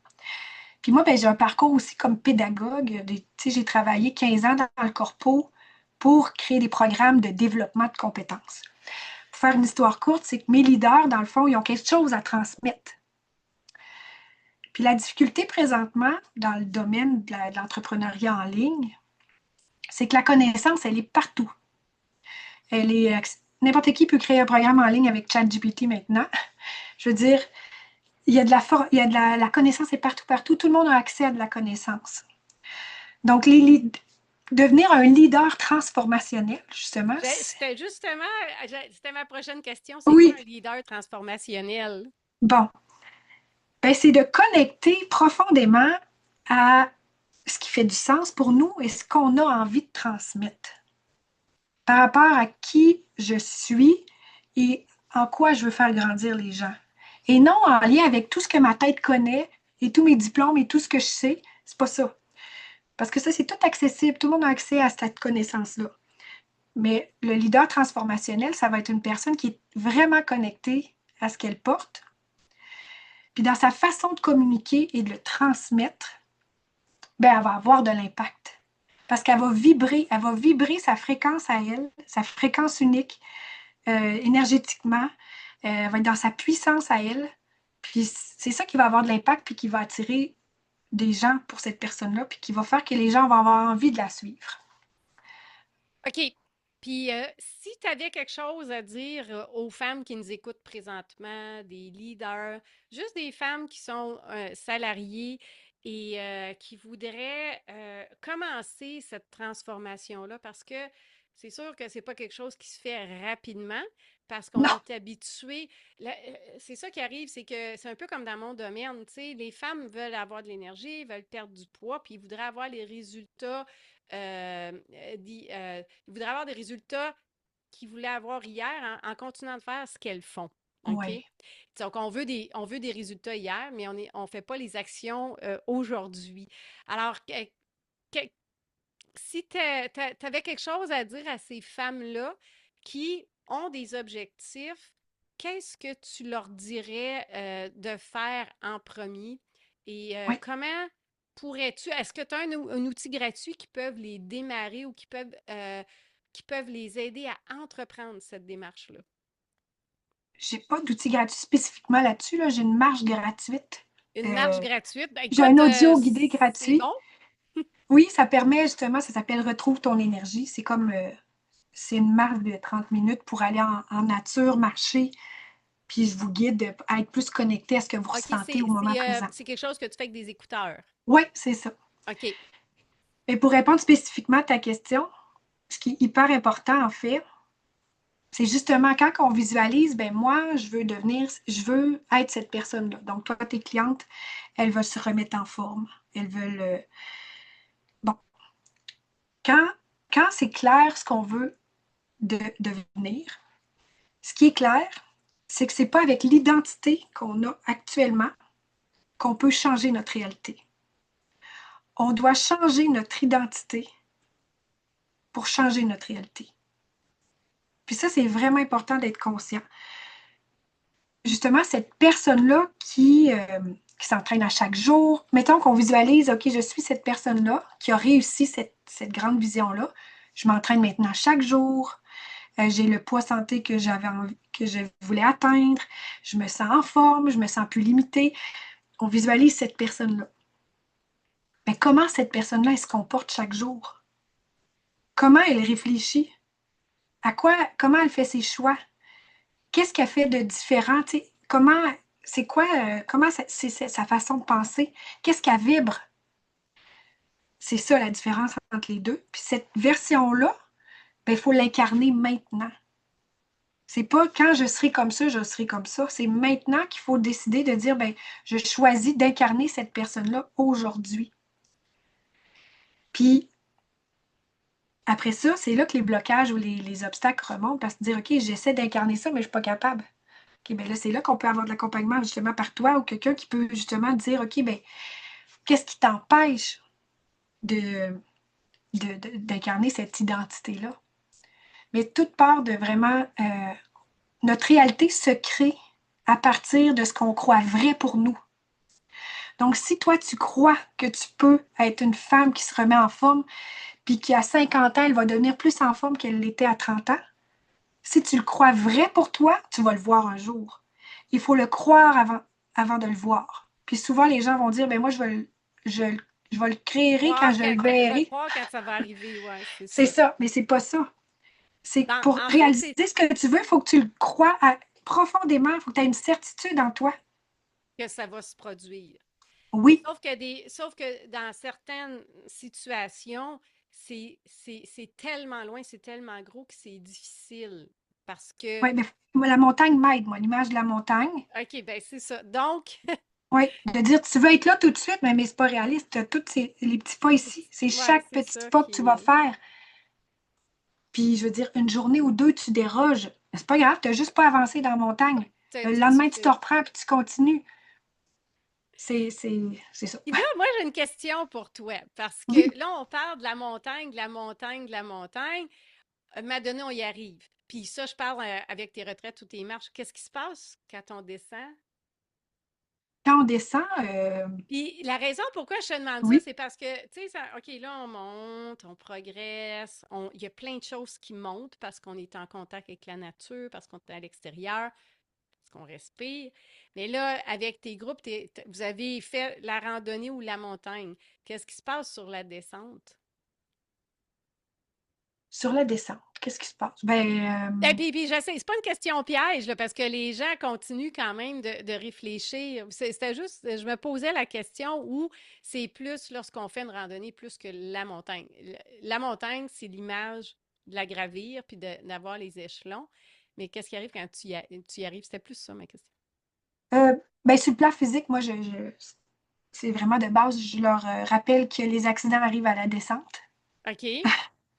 B: Puis moi, ben, j'ai un parcours aussi comme pédagogue. Tu sais, j'ai travaillé 15 ans dans le corpo pour créer des programmes de développement de compétences. Pour faire une histoire courte, c'est que mes leaders, dans le fond, ils ont quelque chose à transmettre. Puis la difficulté présentement dans le domaine de l'entrepreneuriat en ligne, c'est que la connaissance, elle est partout. Elle est, n'importe qui peut créer un programme en ligne avec ChatGPT maintenant. Je veux dire, il y a la connaissance est partout, partout. Tout le monde a accès à de la connaissance. Donc, devenir un leader transformationnel, justement,
A: C'était ma prochaine question. C'est quoi
B: oui,
A: un leader transformationnel?
B: bon, ben, c'est de connecter profondément à ce qui fait du sens pour nous et ce qu'on a envie de transmettre par rapport à qui je suis et en quoi je veux faire grandir les gens. Et non en lien avec tout ce que ma tête connaît et tous mes diplômes et tout ce que je sais. C'est pas ça. Parce que ça, c'est tout accessible. Tout le monde a accès à cette connaissance-là. Mais le leader transformationnel, ça va être une personne qui est vraiment connectée à ce qu'elle porte. Puis dans sa façon de communiquer et de le transmettre, ben, elle va avoir de l'impact. Parce qu'elle va vibrer sa fréquence à elle, sa fréquence unique, énergétiquement. Elle va être dans sa puissance à elle. Puis c'est ça qui va avoir de l'impact, puis qui va attirer des gens pour cette personne-là, puis qui va faire que les gens vont avoir envie de la suivre.
A: OK. Puis, si tu avais quelque chose à dire aux femmes qui nous écoutent présentement, des leaders, juste des femmes qui sont salariées et qui voudraient commencer cette transformation-là, parce que c'est sûr que c'est pas quelque chose qui se fait rapidement, parce qu'on
B: Non,
A: est habitué. C'est ça qui arrive, c'est que c'est un peu comme dans mon domaine, tu sais, les femmes veulent avoir de l'énergie, veulent perdre du poids, puis ils voudraient avoir les résultats ils voudraient avoir des résultats qu'ils voulaient avoir hier en continuant de faire ce qu'elles font. OK?
B: oui.
A: Donc, on veut des résultats hier, mais on fait pas les actions aujourd'hui. Alors, que- si tu avais quelque chose à dire à ces femmes-là qui ont des objectifs, qu'est-ce que tu leur dirais de faire en premier? Et
B: Oui.
A: comment pourrais-tu, est-ce que tu as un outil gratuit qui peuvent les démarrer ou qui peuvent les aider à entreprendre cette démarche-là?
B: J'ai pas d'outils gratuits spécifiquement là-dessus. Là. J'ai une marge gratuite.
A: Une marche
B: Euh,
A: gratuite. Ben,
B: j'ai un
A: écoute,
B: audio guidé
A: c'est
B: gratuit.
A: bon.
B: Oui, ça permet justement, ça s'appelle Retrouve ton énergie. C'est comme, c'est une marche de 30 minutes pour aller en nature, marcher, puis je vous guide à être plus connecté à ce que vous
A: OK,
B: ressentez au moment présent.
A: c'est quelque chose que tu fais avec des écouteurs.
B: Oui, c'est ça.
A: OK.
B: Et pour répondre spécifiquement à ta question, ce qui est hyper important en fait, c'est justement quand on visualise, ben moi, je veux être cette personne-là. Donc, toi, tes clientes, elles veulent se remettre en forme. Elles veulent. Bon, quand, quand c'est clair ce qu'on veut devenir, ce qui est clair, c'est que c'est pas avec l'identité qu'on a actuellement qu'on peut changer notre réalité. On doit changer notre identité pour changer notre réalité. Puis ça, c'est vraiment important d'être conscient. Justement, cette personne-là qui s'entraîne à chaque jour, mettons qu'on visualise, OK, je suis cette personne-là qui a réussi cette grande vision-là. Je m'entraîne maintenant chaque jour. J'ai le poids santé que je voulais atteindre. Je me sens en forme, je me sens plus limitée. On visualise cette personne-là. Mais comment cette personne-là elle se comporte chaque jour? Comment elle réfléchit? Comment elle fait ses choix? Qu'est-ce qu'elle fait de différent? T'sais, c'est quoi, c'est sa façon de penser? Qu'est-ce qu'elle vibre? C'est ça la différence entre les deux. Puis cette version-là, ben, il faut l'incarner maintenant. C'est pas quand je serai comme ça, je serai comme ça. C'est maintenant qu'il faut décider de dire, ben, je choisis d'incarner cette personne-là aujourd'hui. Puis après ça, c'est là que les blocages ou les obstacles remontent parce que dire, OK, j'essaie d'incarner ça, mais je ne suis pas capable. OK, ben là, c'est là qu'on peut avoir de l'accompagnement justement par toi ou quelqu'un qui peut justement dire, OK, ben, qu'est-ce qui t'empêche de, d'incarner cette identité-là? Mais toute part de vraiment, notre réalité se crée à partir de ce qu'on croit vrai pour nous. Donc, si toi, tu crois que tu peux être une femme qui se remet en forme, puis qui à 50 ans, elle va devenir plus en forme qu'elle l'était à 30 ans, si tu le crois vrai pour toi, tu vas le voir un jour. Il faut le croire avant de le voir. Puis souvent, les gens vont dire, ben moi, je Je vais le créer quand
A: Croire
B: je
A: quand,
B: le
A: je vais
B: verrai.
A: croire quand ça va arriver, ouais, c'est
B: C'est
A: ça.
B: ça, mais c'est pas ça. C'est que pour
A: En fait,
B: réaliser
A: c'est
B: ce que tu veux, il faut que tu le crois profondément. Il faut que tu aies une certitude en toi.
A: que ça va se produire.
B: Oui,
A: Sauf que dans certaines situations, c'est tellement loin, c'est tellement gros que c'est difficile. Parce que,
B: oui, mais moi, la montagne m'aide, moi, l'image de la montagne.
A: OK, ben c'est ça. Donc,
B: Oui, de dire tu veux être là tout de suite, mais c'est pas réaliste. Tu as tous les petits pas ici. C'est
A: ouais,
B: chaque
A: c'est
B: petit
A: ça
B: pas que tu vas
A: qui est.
B: faire. Puis, je veux dire, une journée ou deux, tu déroges. C'est pas grave, tu n'as juste pas avancé dans la montagne. Le lendemain, tu te reprends puis tu continues. C'est ça.
A: Puis là, moi, j'ai une question pour toi. Parce
B: Oui,
A: que là, on parle de la montagne, de la montagne, de la montagne. Donné, on y arrive. Puis ça, je parle avec tes retraites ou tes marches. Qu'est-ce qui se passe quand on descend?
B: quand on descend,
A: Puis la raison pourquoi je te demande ça,
B: oui,
A: c'est parce que, tu sais, OK, là, on monte, on progresse, il y a plein de choses qui montent parce qu'on est en contact avec la nature, parce qu'on est à l'extérieur, parce qu'on respire. Mais là, avec tes groupes, vous avez fait la randonnée ou la montagne. Qu'est-ce qui se passe sur la descente?
B: sur la descente, qu'est-ce qui se passe?
A: Et puis je sais, c'est pas une question piège, là, parce que les gens continuent quand même de réfléchir. C'était juste, je me posais la question où c'est plus lorsqu'on fait une randonnée plus que la montagne. La montagne, c'est l'image de la gravir puis d'avoir les échelons. Mais qu'est-ce qui arrive quand tu y arrives? C'était plus ça ma question.
B: euh, sur le plan physique, moi, c'est vraiment de base, je leur rappelle que les accidents arrivent à la descente.
A: OK.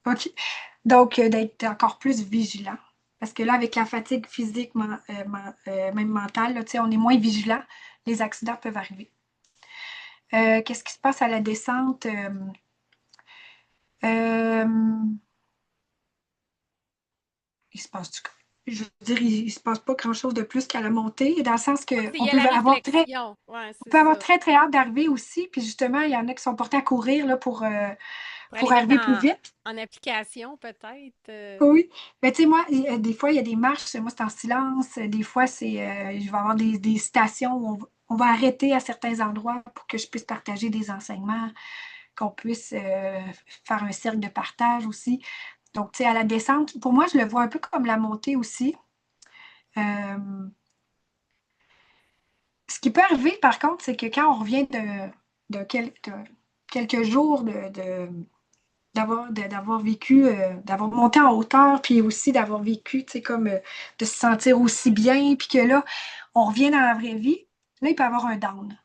B: OK. Donc, d'être encore plus vigilant. Parce que là, avec la fatigue physique, même mentale, là, tu sais, on est moins vigilant. Les accidents peuvent arriver. Qu'est-ce qui se passe à la descente? Euh, il se passe du Je veux dire, il se passe pas grand-chose de plus qu'à la montée, dans le sens
A: Ouais,
B: qu'on
A: il y a
B: peut
A: la
B: avoir
A: réflexion. Ouais,
B: on
A: c'est
B: peut avoir
A: ça.
B: très, très hâte d'arriver aussi. Puis justement, il y en a qui sont portés à courir là,
A: Pour aller
B: pour
A: mettre
B: arriver plus vite.
A: en application, peut-être.
B: Oui. Mais tu sais, moi, des fois, il y a des marches, moi, c'est en silence. Des fois, je vais avoir des stations où on va arrêter à certains endroits pour que je puisse partager des enseignements, qu'on puisse faire un cercle de partage aussi. Donc, tu sais, à la descente, pour moi, je le vois un peu comme la montée aussi. Euh, Ce qui peut arriver, par contre, c'est que quand on revient de quelques jours d'avoir vécu, d'avoir monté en hauteur, puis aussi d'avoir vécu, tu sais, comme de se sentir aussi bien, puis que là, on revient dans la vraie vie, là, il peut y avoir un down.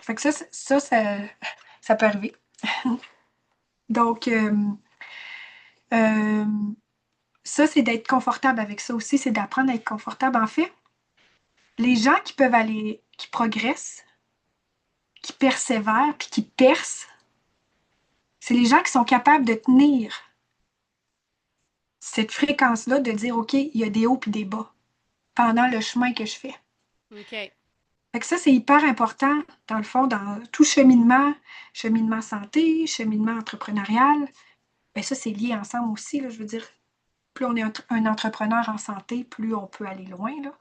B: Fait que ça peut arriver. Donc, euh, ça, c'est d'être confortable avec ça aussi, c'est d'apprendre à être confortable. En fait, les gens qui peuvent aller, qui progressent, qui persévèrent, puis qui percent, c'est les gens qui sont capables de tenir cette fréquence-là, de dire, OK, il y a des hauts et des bas pendant le chemin que je fais.
A: OK.
B: Fait que ça, c'est hyper important, dans le fond, dans tout cheminement, cheminement santé, cheminement entrepreneurial. Bien, ça, c'est lié ensemble aussi, là, je veux dire, plus on est un entrepreneur en santé, plus on peut aller loin, là.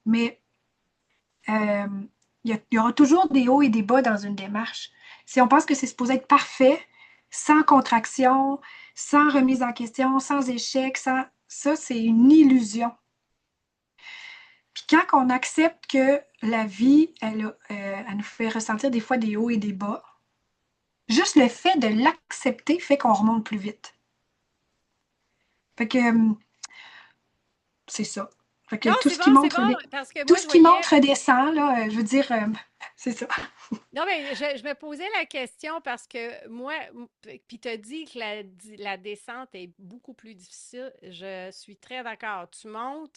B: Mais euh, il y aura toujours des hauts et des bas dans une démarche. Si on pense que c'est supposé être parfait, sans contraction, sans remise en question, sans échec, ça, c'est une illusion. Puis quand on accepte que la vie, elle nous fait ressentir des fois des hauts et des bas, juste le fait de l'accepter fait qu'on remonte plus vite. Fait que c'est ça. Fait que
A: Non,
B: tout ce qui
A: c'est
B: monte,
A: bon, parce que
B: tout
A: moi, je
B: ce qui monte
A: voyais.
B: redescend, là, je veux dire, c'est ça.
A: Non, mais je me posais la question parce que moi, puis tu as dit que la descente est beaucoup plus difficile. Je suis très d'accord. Tu montes,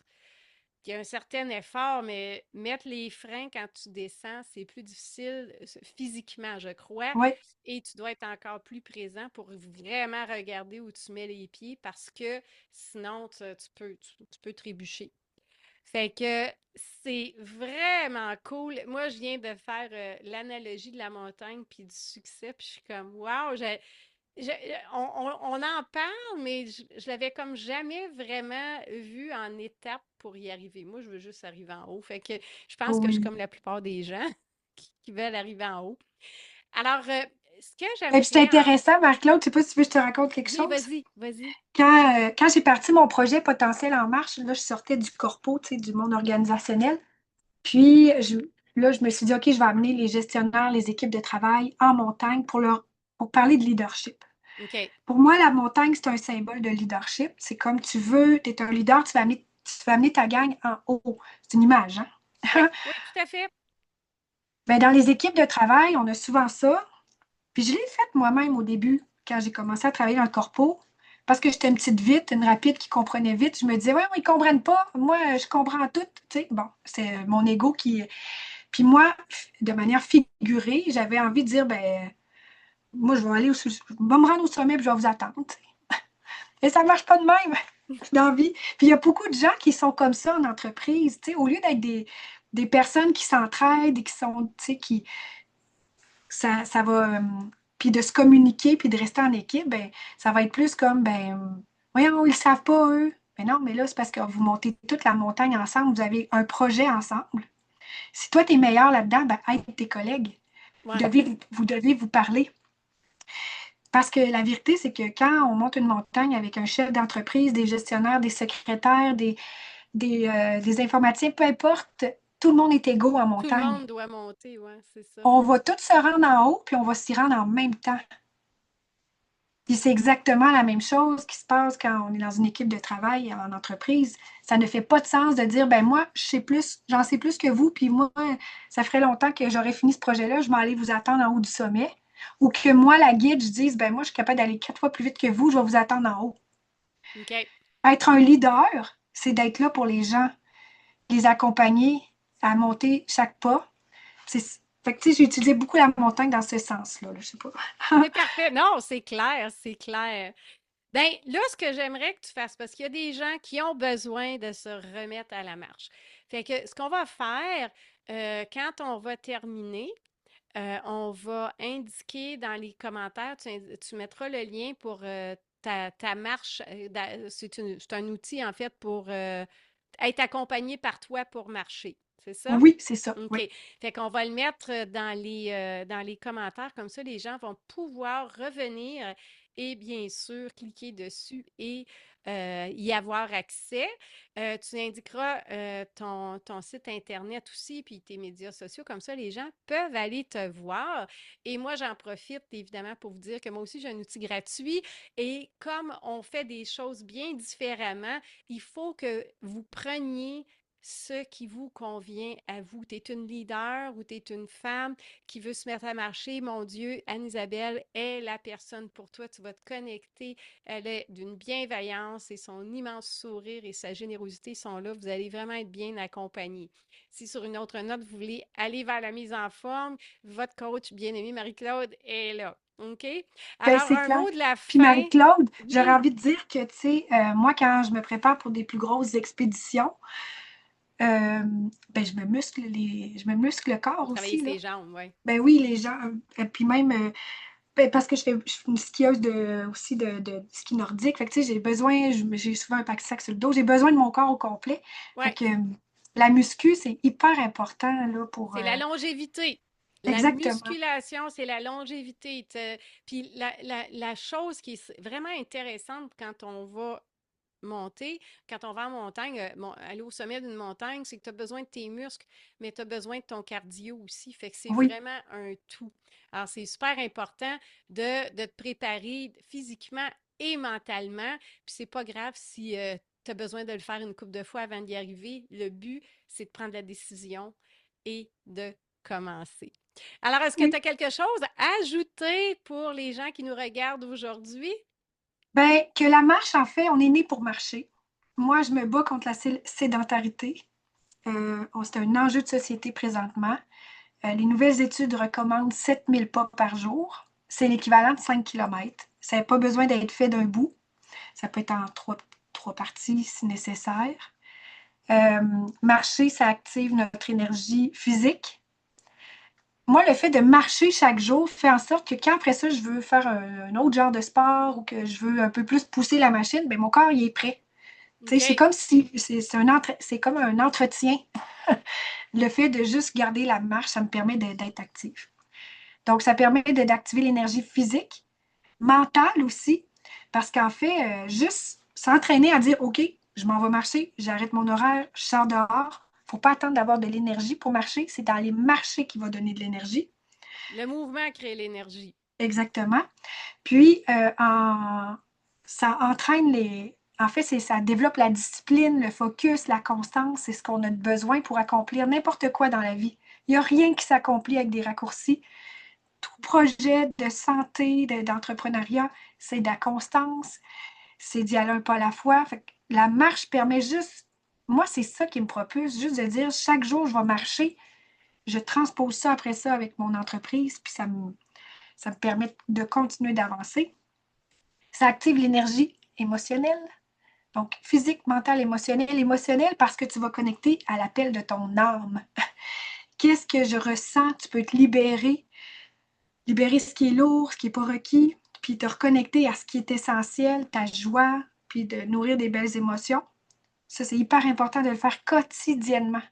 A: il y a un certain effort, mais mettre les freins quand tu descends, c'est plus difficile physiquement, je crois.
B: Oui,
A: Et tu dois être encore plus présent pour vraiment regarder où tu mets les pieds parce que sinon, tu peux trébucher. Fait que c'est vraiment cool. Moi, je viens de faire l'analogie de la montagne puis du succès, puis je suis comme, wow, on en parle, mais je l'avais comme jamais vraiment vu en étapes pour y arriver. Moi, je veux juste arriver en haut. Fait que je pense que je suis
B: oui.
A: comme la plupart des gens qui veulent arriver en haut. Alors, ce que
B: Et puis c'est
A: j'aimerais en...
B: intéressant, Marc-Claude, je sais pas si tu veux que je te raconte quelque
A: Oui,
B: chose.
A: vas-y, vas-y.
B: Quand j'ai parti mon projet Potentiel en marche, là, je sortais du corpo, tu sais, du monde organisationnel. Puis là, je me suis dit, OK, je vais amener les gestionnaires, les équipes de travail en montagne pour parler de leadership.
A: OK.
B: Pour moi, la montagne, c'est un symbole de leadership. C'est comme tu veux, tu es un leader, tu vas amener ta gang en haut. C'est une image,
A: Oui,
B: hein?
A: oui, tout à fait.
B: Ben, dans les équipes de travail, on a souvent ça. Puis je l'ai faite moi-même au début, quand j'ai commencé à travailler dans le corpo. Parce que j'étais une petite vite, une rapide qui comprenait vite. Je me disais, ouais, ils comprennent pas. Moi, je comprends tout. Tu sais, bon, c'est mon ego qui. Puis moi, de manière figurée, j'avais envie de dire, ben, moi, je vais me rendre au sommet puis je vais vous attendre. Tu sais. Et ça marche pas de même dans la vie. Puis il y a beaucoup de gens qui sont comme ça en entreprise. Tu sais, au lieu d'être des personnes qui s'entraident et qui sont, tu sais, qui, ça va. Puis de se communiquer, puis de rester en équipe, ben, ça va être plus comme, ben, voyons, ils ne savent pas, eux. Mais non, mais là, c'est parce que vous montez toute la montagne ensemble, vous avez un projet ensemble. Si toi, tu es meilleur là-dedans, ben, aide tes collègues.
A: Ouais.
B: Vous devez vous parler. Parce que la vérité, c'est que quand on monte une montagne avec un chef d'entreprise, des gestionnaires, des secrétaires, des informaticiens, peu importe, tout le monde est égaux en
A: Tout le
B: montagne.
A: monde doit monter, ouais, c'est ça.
B: On va tous se rendre en haut, puis on va s'y rendre en même temps. Puis c'est exactement la même chose qui se passe quand on est dans une équipe de travail en entreprise. Ça ne fait pas de sens de dire, ben moi, je sais plus, j'en sais plus que vous, puis moi, ça ferait longtemps que j'aurais fini ce projet-là, je vais aller vous attendre en haut du sommet. Ou que moi, la guide, je dise, ben moi, je suis capable d'aller 4 fois plus vite que vous, je vais vous attendre en haut.
A: OK.
B: Être un leader, c'est d'être là pour les gens, les accompagner à monter chaque pas. Fait que, tu sais, j'ai utilisé beaucoup la montagne dans ce sens-là, là, je sais pas.
A: C'est parfait. Non, c'est clair, c'est clair. Ben là, ce que j'aimerais que tu fasses, parce qu'il y a des gens qui ont besoin de se remettre à la marche. Fait que ce qu'on va faire, quand on va terminer, on va indiquer dans les commentaires, tu mettras le lien pour ta marche. C'est un outil, en fait, pour être accompagné par toi pour marcher. C'est ça?
B: Oui, c'est ça.
A: OK.
B: Oui.
A: Fait qu'on va le mettre dans les commentaires. Comme ça, les gens vont pouvoir revenir et bien sûr cliquer dessus et y avoir accès. Tu indiqueras ton site Internet aussi, puis tes médias sociaux. Comme ça, les gens peuvent aller te voir. Et moi, j'en profite évidemment pour vous dire que moi aussi, j'ai un outil gratuit. Et comme on fait des choses bien différemment, il faut que vous preniez ce qui vous convient à vous. Tu es une leader ou tu es une femme qui veut se mettre à marcher. Mon Dieu, Anne-Isabelle est la personne pour toi. Tu vas te connecter. Elle est d'une bienveillance et son immense sourire et sa générosité sont là. Vous allez vraiment être bien accompagné. Si sur une autre note, vous voulez aller vers la mise en forme, votre coach bien-aimée Marie-Claude est là. OK?
B: Ben,
A: Alors,
B: c'est
A: un
B: clair.
A: mot de la
B: Puis
A: fin.
B: Marie-Claude, j'aurais
A: Oui,
B: envie de dire que, tu sais, moi, quand je me prépare pour des plus grosses expéditions, euh, ben, je me muscle le
A: faut
B: corps
A: travailler
B: aussi, là.
A: ses jambes, oui.
B: Ben oui, les gens, puis même, ben, parce que je suis une skieuse aussi de ski nordique, fait que, tu sais, j'ai souvent un pack-sac sur le dos, j'ai besoin de mon corps au complet. Fait
A: Ouais.
B: que la muscu, c'est hyper important, là, pour...
A: C'est la longévité. La
B: exactement.
A: musculation, c'est la longévité. Puis la chose qui est vraiment intéressante quand on va monter, quand on va en montagne, aller au sommet d'une montagne, c'est que tu as besoin de tes muscles, mais tu as besoin de ton cardio aussi. Fait que c'est
B: Oui.
A: vraiment un tout. Alors, c'est super important de te préparer physiquement et mentalement. Puis c'est pas grave si tu as besoin de le faire une couple de fois avant d'y arriver. Le but, c'est de prendre la décision et de commencer. Alors, est-ce que tu
B: Oui.
A: as quelque chose à ajouter pour les gens qui nous regardent aujourd'hui?
B: Ben, que la marche, en fait, on est né pour marcher. Moi, je me bats contre la sédentarité. C'est un enjeu de société présentement. Les nouvelles études recommandent 7000 pas par jour. C'est l'équivalent de 5 kilomètres. Ça n'a pas besoin d'être fait d'un bout. Ça peut être en trois parties si nécessaire. Euh, Marcher, ça active notre énergie physique. Moi, le fait de marcher chaque jour fait en sorte que quand après ça, je veux faire un autre genre de sport ou que je veux un peu plus pousser la machine, ben, mon corps, il est prêt. Tu sais, c'est
A: OK.
B: comme si c'est comme un entretien. Le fait de juste garder la marche, ça me permet d'être active. Donc, ça permet d'activer l'énergie physique, mentale aussi, parce qu'en fait, juste s'entraîner à dire, OK, je m'en vais marcher, j'arrête mon horaire, je sors dehors. Il ne faut pas attendre d'avoir de l'énergie pour marcher. C'est dans les marcher qui va donner de l'énergie.
A: Le mouvement crée l'énergie.
B: Exactement. Puis, ça entraîne En fait, ça développe la discipline, le focus, la constance. C'est ce qu'on a besoin pour accomplir n'importe quoi dans la vie. Il n'y a rien qui s'accomplit avec des raccourcis. Tout projet de santé, d'entrepreneuriat, c'est de la constance, c'est d'y aller un pas à la fois. Fait que la marche permet juste, moi, c'est ça qui me propulse, juste de dire chaque jour, je vais marcher. Je transpose ça après ça avec mon entreprise, puis ça me permet de continuer d'avancer. Ça active l'énergie émotionnelle. Donc, physique, mentale, émotionnelle. Émotionnelle parce que tu vas connecter à l'appel de ton âme. Qu'est-ce que je ressens? Tu peux te libérer ce qui est lourd, ce qui n'est pas requis, puis te reconnecter à ce qui est essentiel, ta joie, puis de nourrir des belles émotions. Ça, c'est hyper important de le faire quotidiennement.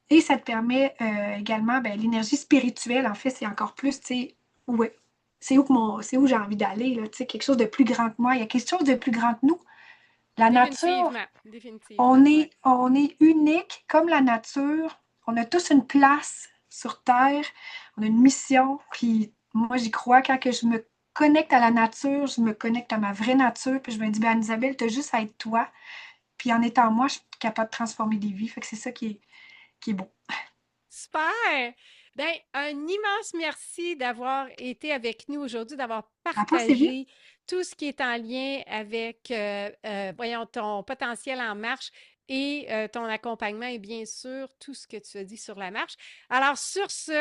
B: Et ça te permet également, ben, l'énergie spirituelle, en fait, c'est encore plus, tu sais, ouais, c'est où j'ai envie d'aller, là, tu sais, quelque chose de plus grand que moi. Il y a quelque chose de plus grand que nous. La nature,
A: Définitivement, définitivement, ouais.
B: on est unique comme la nature. On a tous une place sur Terre. On a une mission. Puis moi, j'y crois. Quand que je me connecte à la nature, je me connecte à ma vraie nature. Puis je me dis, ben, Isabelle, tu as juste à être toi. Puis en étant moi, je suis capable de transformer des vies. Fait que c'est ça qui est beau.
A: Super! Ben, un immense merci d'avoir été avec nous aujourd'hui, d'avoir
B: À toi, Sylvie.
A: partagé tout ce qui est en lien avec, voyons, ton potentiel en marche et ton accompagnement et bien sûr tout ce que tu as dit sur la marche. Alors, sur ce,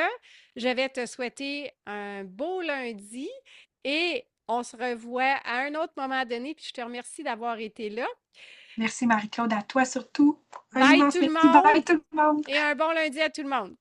A: je vais te souhaiter un beau lundi et on se revoit à un autre moment donné. Puis je te remercie d'avoir été là.
B: Merci, Marie-Claude. À toi surtout. Un
A: Bye
B: immense
A: tout le
B: merci. Bye
A: monde
B: tout le monde.
A: et un bon lundi à tout le monde.